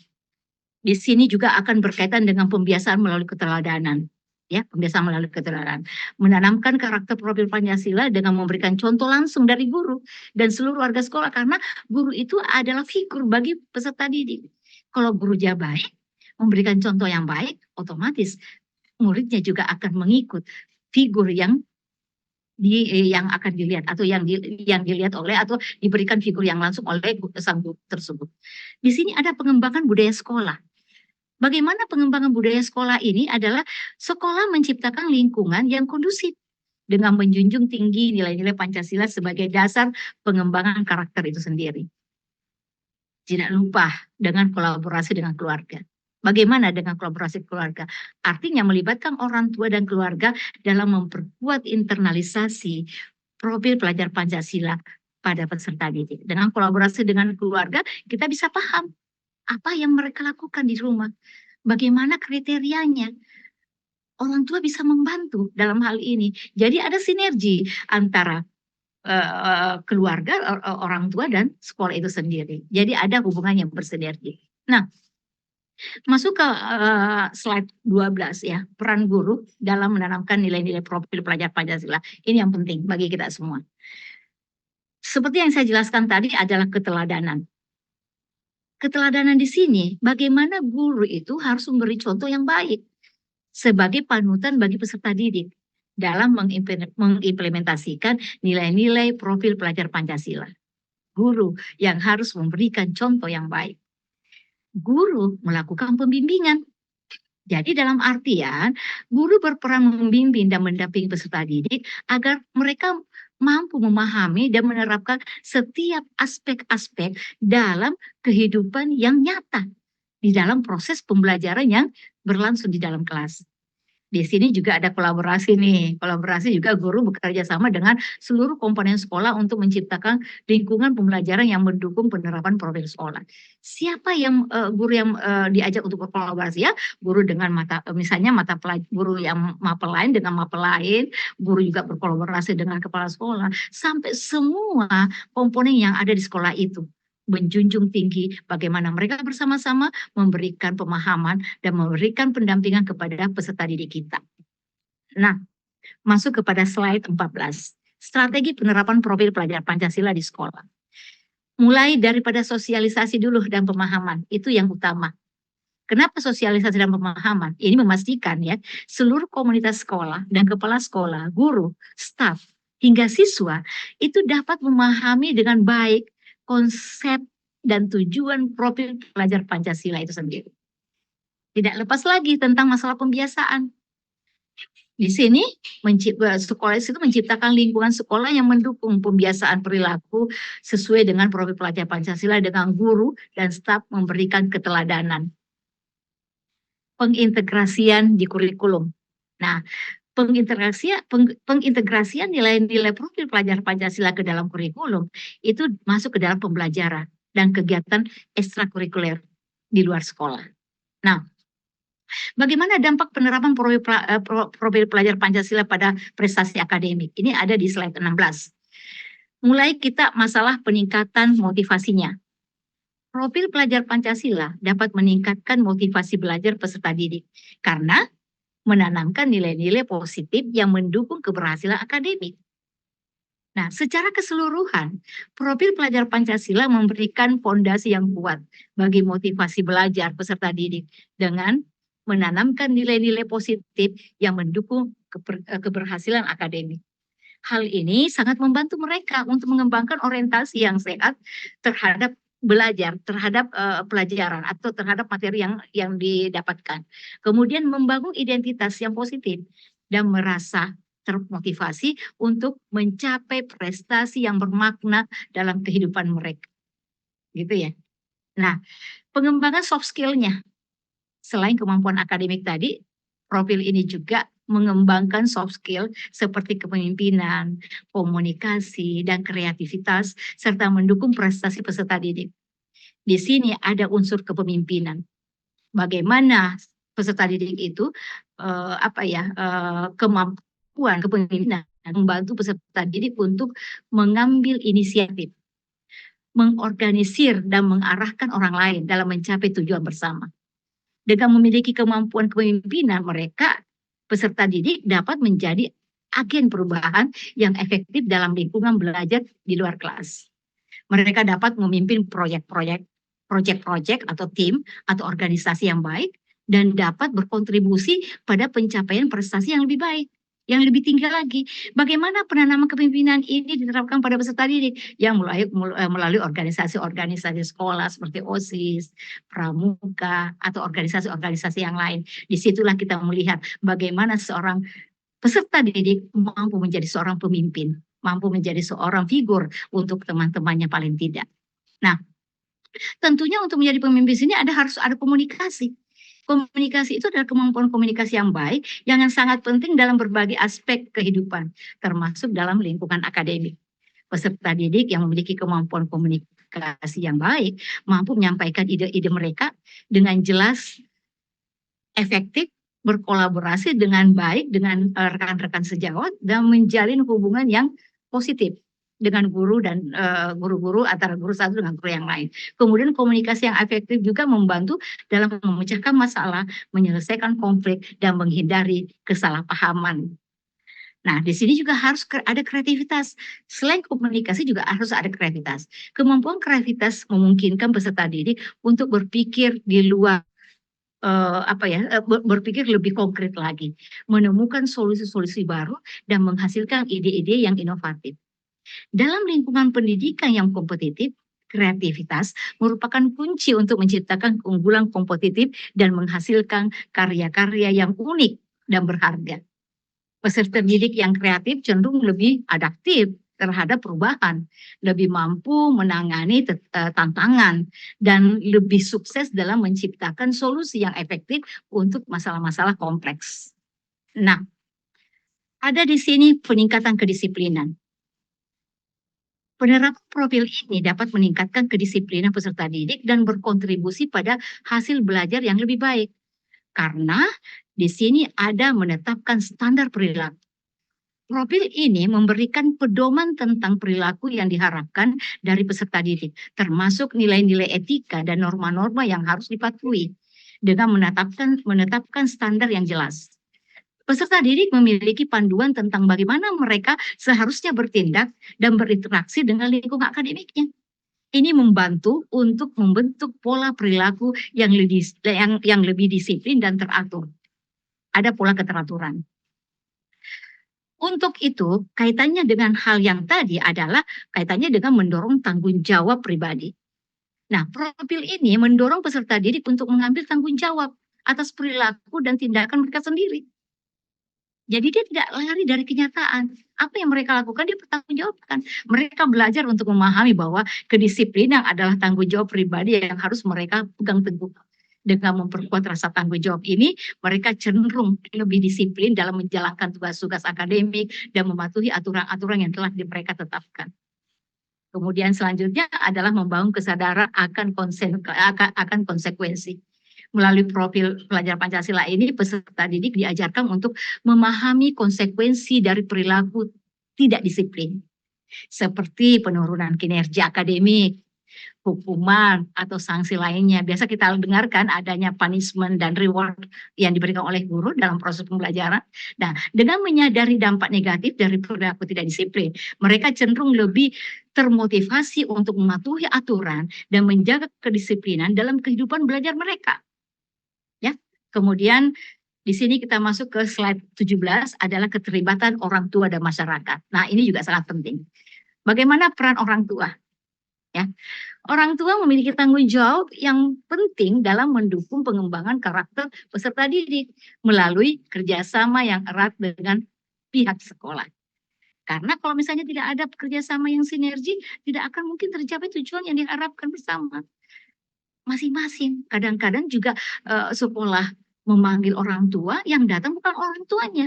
di sini juga akan berkaitan dengan pembiasaan melalui keteladanan. Ya, pembiasaan melalui keteladanan, menanamkan karakter profil Pancasila dengan memberikan contoh langsung dari guru dan seluruh warga sekolah, karena guru itu adalah figur bagi peserta didik. Kalau gurunya baik, memberikan contoh yang baik, otomatis muridnya juga akan mengikut figur yang akan dilihat atau yang dilihat oleh atau diberikan figur yang langsung oleh sang guru tersebut. Di sini ada pengembangan budaya sekolah. Bagaimana pengembangan budaya sekolah ini adalah sekolah menciptakan lingkungan yang kondusif dengan menjunjung tinggi nilai-nilai Pancasila sebagai dasar pengembangan karakter itu sendiri. Tidak lupa dengan kolaborasi dengan keluarga. Bagaimana dengan kolaborasi keluarga? Artinya melibatkan orang tua dan keluarga dalam memperkuat internalisasi profil pelajar Pancasila pada peserta didik. Dengan kolaborasi dengan keluarga, kita bisa paham apa yang mereka lakukan di rumah, bagaimana kriterianya. Orang tua bisa membantu dalam hal ini. Jadi ada sinergi antara keluarga, orang tua, dan sekolah itu sendiri. Jadi ada hubungan yang bersinergi. Nah, masuk ke slide 12 ya, peran guru dalam menanamkan nilai-nilai profil pelajar Pancasila. Ini yang penting bagi kita semua. Seperti yang saya jelaskan tadi adalah keteladanan. Keteladanan di sini, bagaimana guru itu harus memberi contoh yang baik sebagai panutan bagi peserta didik dalam mengimplementasikan nilai-nilai profil pelajar Pancasila. Guru yang harus memberikan contoh yang baik. Guru melakukan pembimbingan Jadi dalam artian, guru berperan membimbing dan mendampingi peserta didik agar mereka mampu memahami dan menerapkan setiap aspek-aspek dalam kehidupan yang nyata di dalam proses pembelajaran yang berlangsung di dalam kelas. Di sini juga ada kolaborasi nih. Kolaborasi juga guru bekerja sama dengan seluruh komponen sekolah untuk menciptakan lingkungan pembelajaran yang mendukung penerapan profil sekolah. Siapa yang guru yang diajak untuk berkolaborasi ya? Guru dengan misalnya guru yang mapel lain dengan mapel lain, guru juga berkolaborasi dengan kepala sekolah, sampai semua komponen yang ada di sekolah itu menjunjung tinggi bagaimana mereka bersama-sama memberikan pemahaman dan memberikan pendampingan kepada peserta didik kita. Nah, masuk kepada slide 14. Strategi penerapan profil pelajar Pancasila di sekolah. Mulai daripada sosialisasi dulu dan pemahaman, itu yang utama. Kenapa sosialisasi dan pemahaman? Ini memastikan ya, seluruh komunitas sekolah dan kepala sekolah, guru, staf, hingga siswa itu dapat memahami dengan baik konsep dan tujuan profil pelajar Pancasila itu sendiri. Tidak lepas lagi tentang masalah pembiasaan. Di sini sekolah itu menciptakan lingkungan sekolah yang mendukung pembiasaan perilaku sesuai dengan profil pelajar Pancasila dengan guru dan staf memberikan keteladanan. Pengintegrasian di kurikulum. Nah, pengintegrasian nilai-nilai profil pelajar Pancasila ke dalam kurikulum itu masuk ke dalam pembelajaran dan kegiatan ekstrakurikuler di luar sekolah. Nah, bagaimana dampak penerapan profil pelajar Pancasila pada prestasi akademik? Ini ada di slide 16. Mulai kita masalah peningkatan motivasinya. Profil pelajar Pancasila dapat meningkatkan motivasi belajar peserta didik karena menanamkan nilai-nilai positif yang mendukung keberhasilan akademik. Nah, secara keseluruhan, profil pelajar Pancasila memberikan fondasi yang kuat bagi motivasi belajar peserta didik dengan menanamkan nilai-nilai positif yang mendukung keberhasilan akademik. Hal ini sangat membantu mereka untuk mengembangkan orientasi yang sehat terhadap belajar, terhadap pelajaran atau terhadap materi yang didapatkan. Kemudian membangun identitas yang positif dan merasa termotivasi untuk mencapai prestasi yang bermakna dalam kehidupan mereka. Gitu ya. Nah, pengembangan soft skill-nya. Selain kemampuan akademik tadi, profil ini juga mengembangkan soft skill seperti kepemimpinan, komunikasi, dan kreativitas, serta mendukung prestasi peserta didik. Di sini ada unsur kepemimpinan. Bagaimana peserta didik itu kemampuan kepemimpinan membantu peserta didik untuk mengambil inisiatif, mengorganisir dan mengarahkan orang lain dalam mencapai tujuan bersama. Dengan memiliki kemampuan kepemimpinan, mereka peserta didik dapat menjadi agen perubahan yang efektif dalam lingkungan belajar di luar kelas. Mereka dapat memimpin proyek-proyek atau tim atau organisasi yang baik dan dapat berkontribusi pada pencapaian prestasi yang lebih baik, yang lebih tinggi lagi. Bagaimana penanaman kepemimpinan ini diterapkan pada peserta didik yang melalui organisasi-organisasi sekolah seperti OSIS, Pramuka, atau organisasi-organisasi yang lain. Disitulah kita melihat bagaimana seorang peserta didik mampu menjadi seorang pemimpin, mampu menjadi seorang figur untuk teman-temannya paling tidak. Nah, tentunya untuk menjadi pemimpin sini harus ada komunikasi. Komunikasi itu adalah kemampuan komunikasi yang baik yang sangat penting dalam berbagai aspek kehidupan, termasuk dalam lingkungan akademik. Peserta didik yang memiliki kemampuan komunikasi yang baik mampu menyampaikan ide-ide mereka dengan jelas, efektif, berkolaborasi dengan baik dengan rekan-rekan sejawat dan menjalin hubungan yang positif dengan guru dan guru-guru antara guru satu dengan guru yang lain. Kemudian komunikasi yang efektif juga membantu dalam memecahkan masalah, menyelesaikan konflik dan menghindari kesalahpahaman. Nah, di sini juga harus ada kreativitas. Selain komunikasi juga harus ada kreativitas. Kemampuan kreativitas memungkinkan peserta didik untuk berpikir di luar berpikir lebih konkret lagi, menemukan solusi-solusi baru dan menghasilkan ide-ide yang inovatif. Dalam lingkungan pendidikan yang kompetitif, Kreativitas merupakan kunci untuk menciptakan keunggulan kompetitif dan menghasilkan karya-karya yang unik dan berharga. Peserta didik yang kreatif cenderung lebih adaptif terhadap perubahan, lebih mampu menangani tantangan, dan lebih sukses dalam menciptakan solusi yang efektif untuk masalah-masalah kompleks. Nah, ada di sini peningkatan kedisiplinan. Penerapan profil ini dapat meningkatkan kedisiplinan peserta didik dan berkontribusi pada hasil belajar yang lebih baik. Karena di sini ada menetapkan standar perilaku. Profil ini memberikan pedoman tentang perilaku yang diharapkan dari peserta didik, termasuk nilai-nilai etika dan norma-norma yang harus dipatuhi dengan menetapkan standar yang jelas. Peserta didik memiliki panduan tentang bagaimana mereka seharusnya bertindak dan berinteraksi dengan lingkungan akademiknya. Ini membantu untuk membentuk pola perilaku yang lebih disiplin dan teratur. Ada pola keteraturan. Untuk itu, kaitannya dengan hal yang tadi adalah kaitannya dengan mendorong tanggung jawab pribadi. Nah, profil ini mendorong peserta didik untuk mengambil tanggung jawab atas perilaku dan tindakan mereka sendiri. Jadi dia tidak lari dari kenyataan. Apa yang mereka lakukan dia pertanggungjawabkan. Mereka belajar untuk memahami bahwa kedisiplinan adalah tanggung jawab pribadi yang harus mereka pegang teguh. Dengan memperkuat rasa tanggung jawab ini, mereka cenderung lebih disiplin dalam menjalankan tugas-tugas akademik dan mematuhi aturan-aturan yang telah mereka tetapkan. Kemudian selanjutnya adalah membangun kesadaran akan konsekuensi. Melalui profil pelajar Pancasila ini, peserta didik diajarkan untuk memahami konsekuensi dari perilaku tidak disiplin, seperti penurunan kinerja akademik, hukuman, atau sanksi lainnya. Biasa kita dengarkan adanya punishment dan reward yang diberikan oleh guru dalam proses pembelajaran. Nah, dengan menyadari dampak negatif dari perilaku tidak disiplin, mereka cenderung lebih termotivasi untuk mematuhi aturan dan menjaga kedisiplinan dalam kehidupan belajar mereka. Ya, kemudian di sini kita masuk ke slide 17 adalah keterlibatan orang tua dan masyarakat. Nah, ini juga sangat penting. Bagaimana peran orang tua? Ya, orang tua memiliki tanggung jawab yang penting dalam mendukung pengembangan karakter peserta didik melalui kerjasama yang erat dengan pihak sekolah. Karena kalau misalnya tidak ada kerjasama yang sinergi, tidak akan mungkin tercapai tujuan yang diharapkan bersama. Masing-masing. Kadang-kadang juga sekolah memanggil orang tua, yang datang bukan orang tuanya.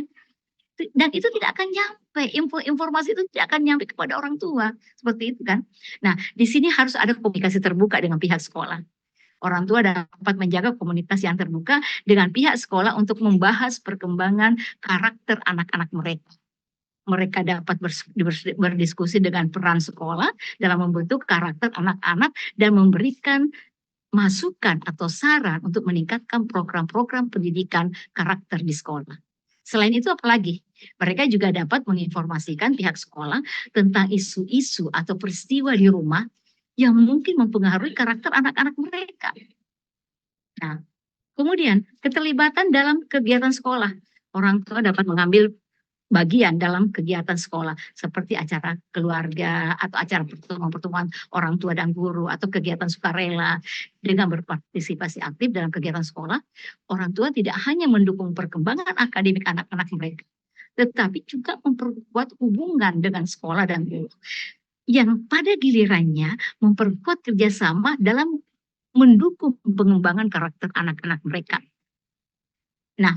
Dan itu tidak akan nyampe, informasi itu tidak akan nyampe kepada orang tua. Seperti itu kan. Nah, di sini harus ada komunikasi terbuka dengan pihak sekolah. Orang tua dapat menjaga komunitas yang terbuka dengan pihak sekolah untuk membahas perkembangan karakter anak-anak mereka. Mereka dapat berdiskusi dengan peran sekolah dalam membentuk karakter anak-anak dan memberikan masukan atau saran untuk meningkatkan program-program pendidikan karakter di sekolah. Selain itu apalagi? Mereka juga dapat menginformasikan pihak sekolah tentang isu-isu atau peristiwa di rumah yang mungkin mempengaruhi karakter anak-anak mereka. Nah, kemudian keterlibatan dalam kegiatan sekolah. Orang tua dapat mengambil bagian dalam kegiatan sekolah seperti acara keluarga atau acara pertemuan-pertemuan orang tua dan guru atau kegiatan sukarela. Dengan berpartisipasi aktif dalam kegiatan sekolah, orang tua tidak hanya mendukung perkembangan akademik anak-anak mereka, tetapi juga memperkuat hubungan dengan sekolah dan guru yang pada gilirannya memperkuat kerjasama dalam mendukung pengembangan karakter anak-anak mereka. Nah,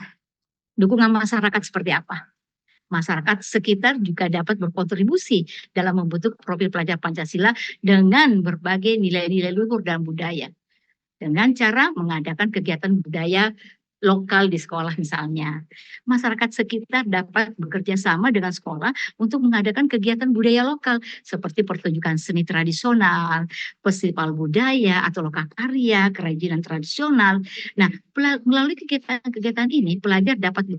dukungan masyarakat seperti apa? Masyarakat sekitar juga dapat berkontribusi dalam membentuk profil pelajar Pancasila dengan berbagai nilai-nilai luhur dan budaya. Dengan cara mengadakan kegiatan budaya lokal di sekolah misalnya. Masyarakat sekitar dapat bekerja sama dengan sekolah untuk mengadakan kegiatan budaya lokal seperti pertunjukan seni tradisional, festival budaya atau lokakarya, kerajinan tradisional. Nah, melalui kegiatan ini pelajar dapat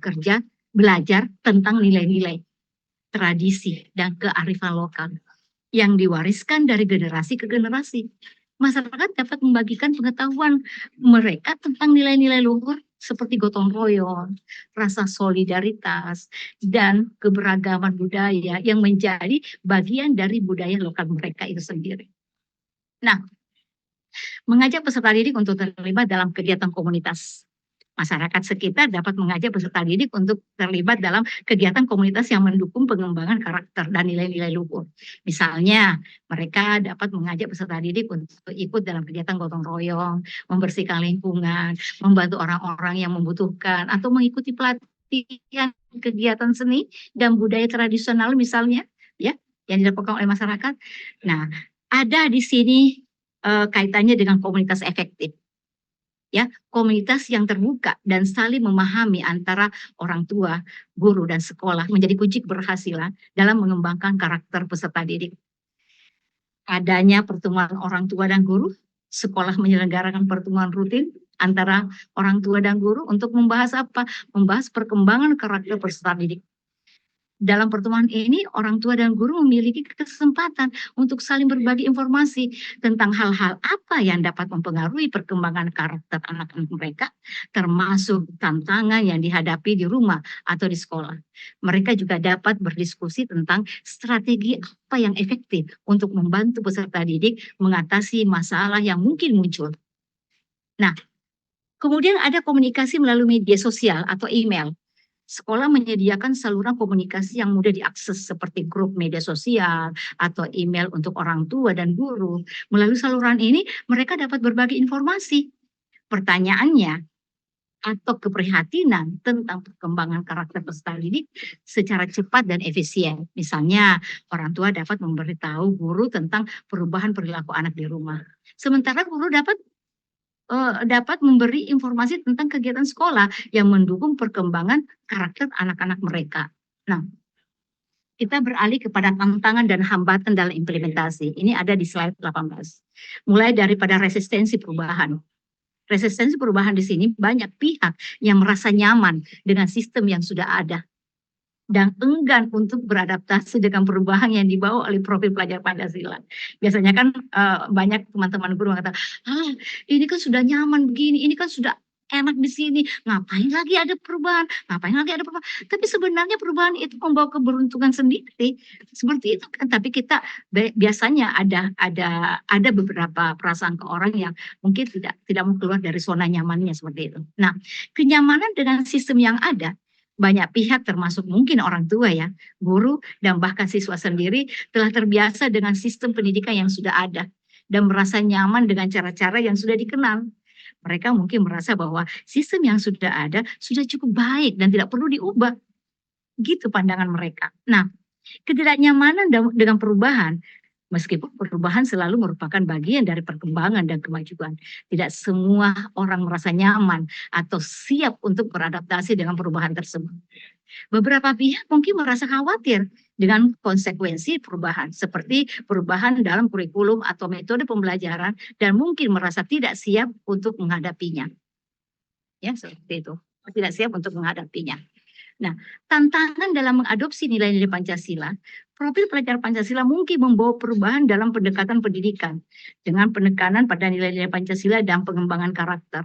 belajar tentang nilai-nilai, tradisi, dan kearifan lokal yang diwariskan dari generasi ke generasi. Masyarakat dapat membagikan pengetahuan mereka tentang nilai-nilai luhur seperti gotong royong, rasa solidaritas, dan keberagaman budaya yang menjadi bagian dari budaya lokal mereka itu sendiri. Nah, mengajak peserta didik untuk terlibat dalam kegiatan komunitas. Masyarakat sekitar dapat mengajak peserta didik untuk terlibat dalam kegiatan komunitas yang mendukung pengembangan karakter dan nilai-nilai luhur. Misalnya, mereka dapat mengajak peserta didik untuk ikut dalam kegiatan gotong royong, membersihkan lingkungan, membantu orang-orang yang membutuhkan, atau mengikuti pelatihan kegiatan seni dan budaya tradisional misalnya, ya, yang dilakukan oleh masyarakat. Nah, ada di sini kaitannya dengan komunitas efektif. Ya, komunitas yang terbuka dan saling memahami antara orang tua, guru, dan sekolah menjadi kunci keberhasilan dalam mengembangkan karakter peserta didik. Adanya pertemuan orang tua dan guru, sekolah menyelenggarakan pertemuan rutin antara orang tua dan guru untuk membahas apa? Membahas perkembangan karakter peserta didik. Dalam pertemuan ini, orang tua dan guru memiliki kesempatan untuk saling berbagi informasi tentang hal-hal apa yang dapat mempengaruhi perkembangan karakter anak-anak mereka, termasuk tantangan yang dihadapi di rumah atau di sekolah. Mereka juga dapat berdiskusi tentang strategi apa yang efektif untuk membantu peserta didik mengatasi masalah yang mungkin muncul. Nah, kemudian ada komunikasi melalui media sosial atau email. Sekolah menyediakan saluran komunikasi yang mudah diakses seperti grup media sosial atau email untuk orang tua dan guru. Melalui saluran ini, mereka dapat berbagi informasi, pertanyaannya, atau keprihatinan tentang perkembangan karakter peserta didik secara cepat dan efisien. Misalnya, orang tua dapat memberitahu guru tentang perubahan perilaku anak di rumah. Sementara guru dapat memberi informasi tentang kegiatan sekolah yang mendukung perkembangan karakter anak-anak mereka. Nah, kita beralih kepada tantangan dan hambatan dalam implementasi. Ini ada di slide 18. Mulai daripada resistensi perubahan. Resistensi perubahan di sini banyak pihak yang merasa nyaman dengan sistem yang sudah ada dan enggan untuk beradaptasi dengan perubahan yang dibawa oleh profil pelajar Pancasila. Biasanya kan banyak teman-teman guru mengatakan, ini kan sudah nyaman begini, ini kan sudah enak di sini, ngapain lagi ada perubahan, ngapain lagi ada perubahan. Tapi sebenarnya perubahan itu membawa keberuntungan sendiri, seperti itu kan. Tapi kita biasanya ada beberapa perasaan ke orang yang mungkin tidak mau keluar dari zona nyamannya seperti itu. Nah, kenyamanan dengan sistem yang ada, banyak pihak termasuk mungkin orang tua ya, guru dan bahkan siswa sendiri telah terbiasa dengan sistem pendidikan yang sudah ada dan merasa nyaman dengan cara-cara yang sudah dikenal. Mereka mungkin merasa bahwa sistem yang sudah ada sudah cukup baik dan tidak perlu diubah. Gitu pandangan mereka. Nah, ketidaknyamanan dengan perubahan, meskipun perubahan selalu merupakan bagian dari perkembangan dan kemajuan. Tidak semua orang merasa nyaman atau siap untuk beradaptasi dengan perubahan tersebut. Beberapa pihak mungkin merasa khawatir dengan konsekuensi perubahan, seperti perubahan dalam kurikulum atau metode pembelajaran, dan mungkin merasa tidak siap untuk menghadapinya. Ya, seperti itu. Tidak siap untuk menghadapinya. Nah, tantangan dalam mengadopsi nilai-nilai Pancasila, profil pelajar Pancasila mungkin membawa perubahan dalam pendekatan pendidikan dengan penekanan pada nilai-nilai Pancasila dan pengembangan karakter.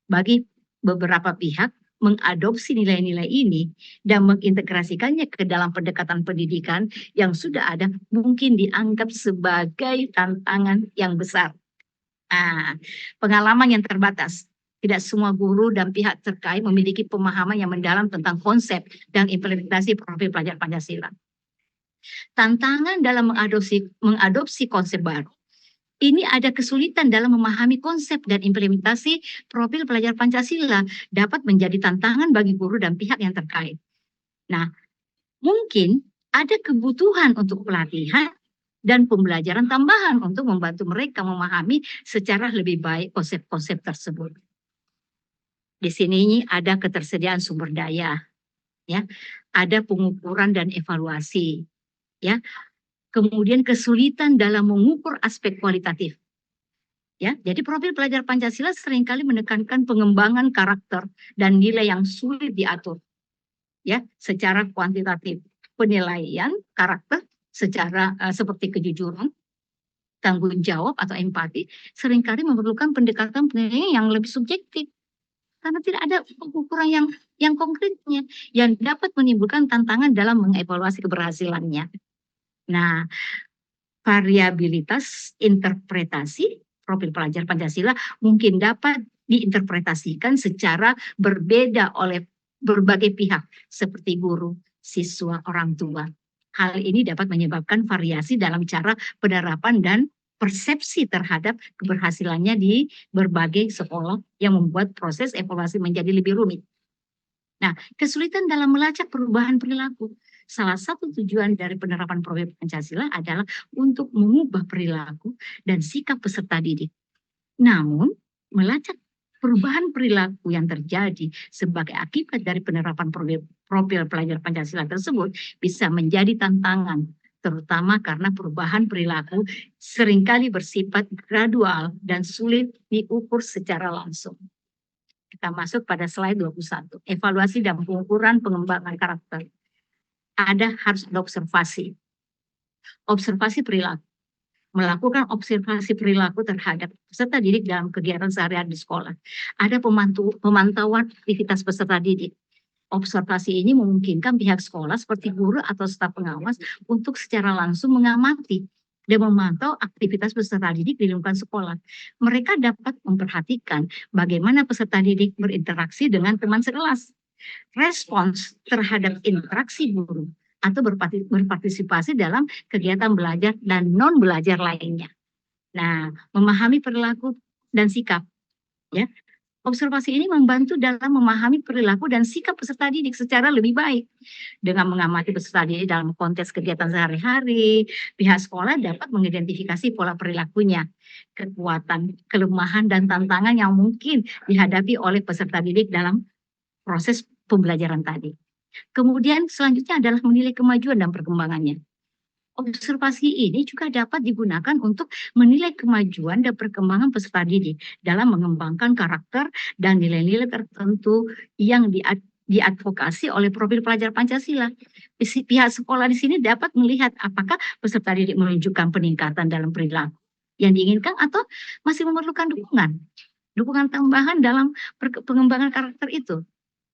Bagi beberapa pihak, mengadopsi nilai-nilai ini dan mengintegrasikannya ke dalam pendekatan pendidikan yang sudah ada mungkin dianggap sebagai tantangan yang besar. Nah, pengalaman yang terbatas. Tidak semua guru dan pihak terkait memiliki pemahaman yang mendalam tentang konsep dan implementasi profil pelajar Pancasila. Tantangan dalam mengadopsi konsep baru. Ini ada kesulitan dalam memahami konsep dan implementasi profil pelajar Pancasila dapat menjadi tantangan bagi guru dan pihak yang terkait. Nah, mungkin ada kebutuhan untuk pelatihan dan pembelajaran tambahan untuk membantu mereka memahami secara lebih baik konsep-konsep tersebut. Di sini ada ketersediaan sumber daya, ya, ada pengukuran dan evaluasi, ya, kemudian kesulitan dalam mengukur aspek kualitatif. Ya, jadi profil pelajar Pancasila seringkali menekankan pengembangan karakter dan nilai yang sulit diatur, ya, secara kuantitatif. Penilaian karakter secara seperti kejujuran, tanggung jawab atau empati seringkali memerlukan pendekatan penilaian yang lebih subjektif karena tidak ada ukuran yang konkretnya yang dapat menimbulkan tantangan dalam mengevaluasi keberhasilannya. Nah, variabilitas interpretasi profil pelajar Pancasila mungkin dapat diinterpretasikan secara berbeda oleh berbagai pihak seperti guru, siswa, orang tua. Hal ini dapat menyebabkan variasi dalam cara penerapan dan persepsi terhadap keberhasilannya di berbagai sekolah yang membuat proses evaluasi menjadi lebih rumit. Nah, kesulitan dalam melacak perubahan perilaku. Salah satu tujuan dari penerapan profil Pancasila adalah untuk mengubah perilaku dan sikap peserta didik. Namun, melacak perubahan perilaku yang terjadi sebagai akibat dari penerapan profil pelajar Pancasila tersebut bisa menjadi tantangan, terutama karena perubahan perilaku seringkali bersifat gradual dan sulit diukur secara langsung. Kita masuk pada slide 21, evaluasi dan pengukuran pengembangan karakter. Harus ada observasi. Observasi perilaku. Melakukan observasi perilaku terhadap peserta didik dalam kegiatan sehari-hari di sekolah. Ada pemantauan aktivitas peserta didik. Observasi ini memungkinkan pihak sekolah seperti guru atau staf pengawas untuk secara langsung mengamati dan memantau aktivitas peserta didik di lingkungan sekolah. Mereka dapat memperhatikan bagaimana peserta didik berinteraksi dengan teman sekelas, respons terhadap interaksi guru, atau berpartisipasi dalam kegiatan belajar dan non belajar lainnya. Nah, memahami perilaku dan sikap, ya. Observasi ini membantu dalam memahami perilaku dan sikap peserta didik secara lebih baik. Dengan mengamati peserta didik dalam konteks kegiatan sehari-hari, pihak sekolah dapat mengidentifikasi pola perilakunya, kekuatan, kelemahan, dan tantangan yang mungkin dihadapi oleh peserta didik dalam proses pembelajaran tadi. Kemudian selanjutnya adalah menilai kemajuan dan perkembangannya. Observasi ini juga dapat digunakan untuk menilai kemajuan dan perkembangan peserta didik dalam mengembangkan karakter dan nilai-nilai tertentu yang diadvokasi oleh profil pelajar Pancasila. Pihak sekolah di sini dapat melihat apakah peserta didik menunjukkan peningkatan dalam perilaku yang diinginkan atau masih memerlukan dukungan tambahan dalam pengembangan karakter itu.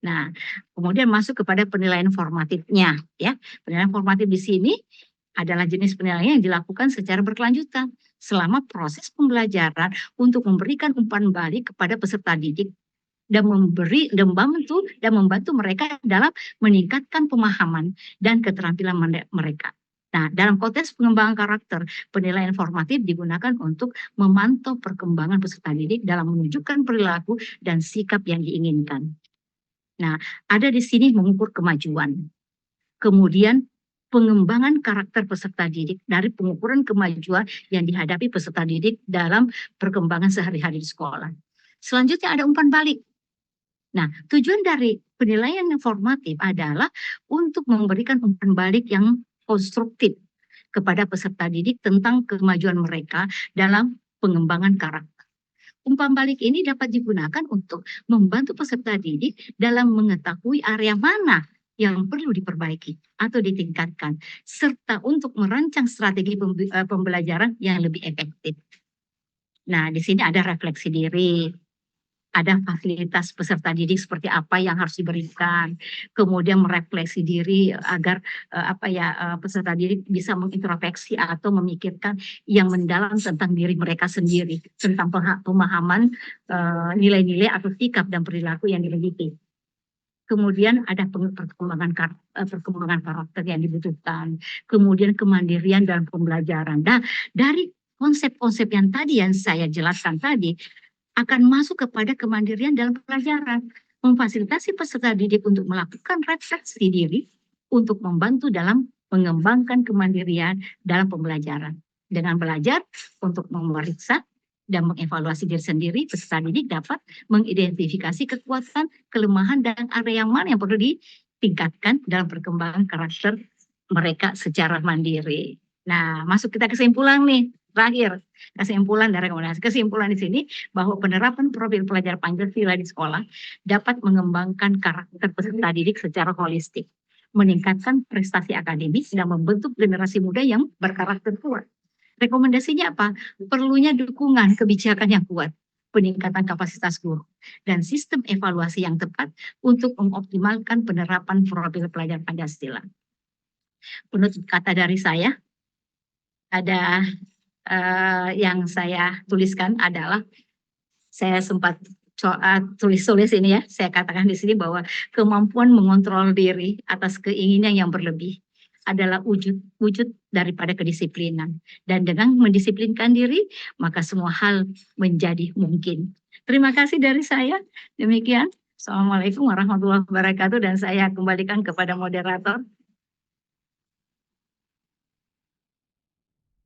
Nah, kemudian masuk kepada penilaian formatifnya, ya. Penilaian formatif di sini adalah jenis penilaian yang dilakukan secara berkelanjutan selama proses pembelajaran untuk memberikan umpan balik kepada peserta didik dan membantu mereka dalam meningkatkan pemahaman dan keterampilan mereka. Nah, dalam konteks pengembangan karakter, penilaian formatif digunakan untuk memantau perkembangan peserta didik dalam menunjukkan perilaku dan sikap yang diinginkan. Nah, ada di sini mengukur kemajuan. Kemudian pengembangan karakter peserta didik dari pengukuran kemajuan yang dihadapi peserta didik dalam perkembangan sehari-hari di sekolah. Selanjutnya ada umpan balik. Nah, tujuan dari penilaian formatif adalah untuk memberikan umpan balik yang konstruktif kepada peserta didik tentang kemajuan mereka dalam pengembangan karakter. Umpan balik ini dapat digunakan untuk membantu peserta didik dalam mengetahui area mana yang perlu diperbaiki atau ditingkatkan, serta untuk merancang strategi pembelajaran yang lebih efektif. Nah, di sini ada refleksi diri, ada fasilitas peserta didik seperti apa yang harus diberikan, kemudian merefleksi diri agar peserta didik bisa mengintrospeksi atau memikirkan yang mendalam tentang diri mereka sendiri, tentang pemahaman nilai-nilai atau sikap dan perilaku yang dimiliki. Kemudian ada perkembangan karakter yang dibutuhkan, kemudian kemandirian dalam pembelajaran. Nah, dari konsep-konsep yang tadi yang saya jelaskan tadi akan masuk kepada kemandirian dalam pelajaran, memfasilitasi peserta didik untuk melakukan refleksi diri untuk membantu dalam mengembangkan kemandirian dalam pembelajaran. Dengan belajar untuk memeriksa dan mengevaluasi diri sendiri, peserta didik dapat mengidentifikasi kekuatan, kelemahan, dan area yang mana yang perlu ditingkatkan dalam perkembangan karakter mereka secara mandiri. Nah, masuk kita kesimpulan nih, terakhir. Kesimpulan dari rekomendasi. Kesimpulan di sini bahwa penerapan profil pelajar Pancasila di sekolah dapat mengembangkan karakter peserta didik secara holistik, meningkatkan prestasi akademis, dan membentuk generasi muda yang berkarakter kuat. Rekomendasinya apa? Perlunya dukungan kebijakan yang kuat, peningkatan kapasitas guru, dan sistem evaluasi yang tepat untuk mengoptimalkan penerapan profil pelajar Pancasila. Penutup kata dari saya, ada yang saya tuliskan adalah saya sempat tulis ini ya, saya katakan di sini bahwa kemampuan mengontrol diri atas keinginan yang berlebih adalah wujud daripada kedisiplinan. Dan dengan mendisiplinkan diri, maka semua hal menjadi mungkin. Terima kasih dari saya. Demikian. Assalamualaikum warahmatullahi wabarakatuh, dan saya kembalikan kepada moderator.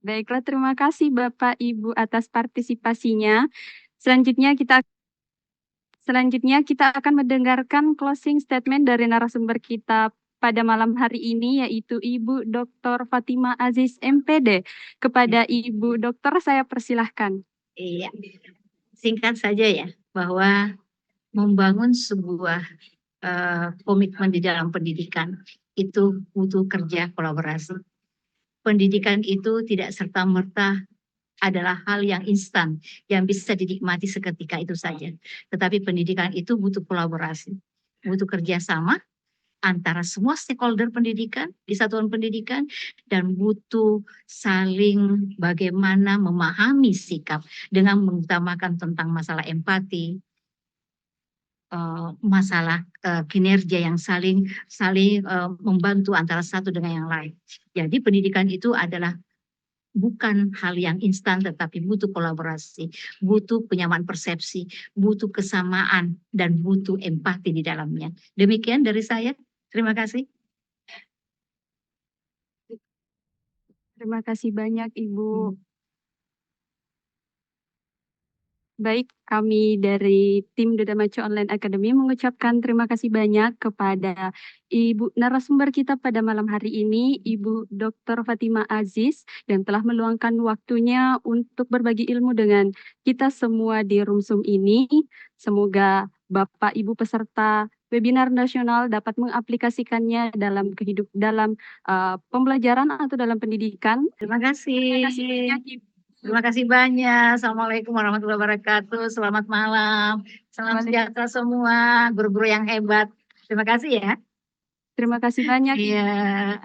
Baiklah, terima kasih Bapak Ibu atas partisipasinya. Selanjutnya kita akan mendengarkan closing statement dari narasumber kita pada malam hari ini, yaitu Ibu Dr. Fatima Aziz MPD. Kepada Ibu Dokter saya persilahkan. Iya, singkat saja ya, bahwa membangun sebuah komitmen di dalam pendidikan itu butuh kerja kolaborasi. Pendidikan itu tidak serta-merta adalah hal yang instan, yang bisa dinikmati seketika itu saja. Tetapi pendidikan itu butuh kolaborasi, butuh kerjasama antara semua stakeholder pendidikan di satuan pendidikan, dan butuh saling bagaimana memahami sikap dengan mengutamakan tentang masalah empati, masalah kinerja yang saling membantu antara satu dengan yang lain. Jadi pendidikan itu adalah bukan hal yang instan, tetapi butuh kolaborasi, butuh penyamaan persepsi, butuh kesamaan, dan butuh empati di dalamnya. Demikian dari saya. Terima kasih. Terima kasih banyak Ibu. Baik, kami dari tim Duda Maco Online Academy mengucapkan terima kasih banyak kepada Ibu narasumber kita pada malam hari ini, Ibu Dr. Fatima Aziz, dan telah meluangkan waktunya untuk berbagi ilmu dengan kita semua di Rumsum ini. Semoga Bapak Ibu peserta webinar nasional dapat mengaplikasikannya dalam pembelajaran atau dalam pendidikan. Terima kasih. Terima kasih banyak Ibu. Terima kasih banyak. Assalamualaikum warahmatullahi wabarakatuh. Selamat malam. Salam sejahtera semua, guru-guru yang hebat. Terima kasih ya. Terima kasih banyak. Iya.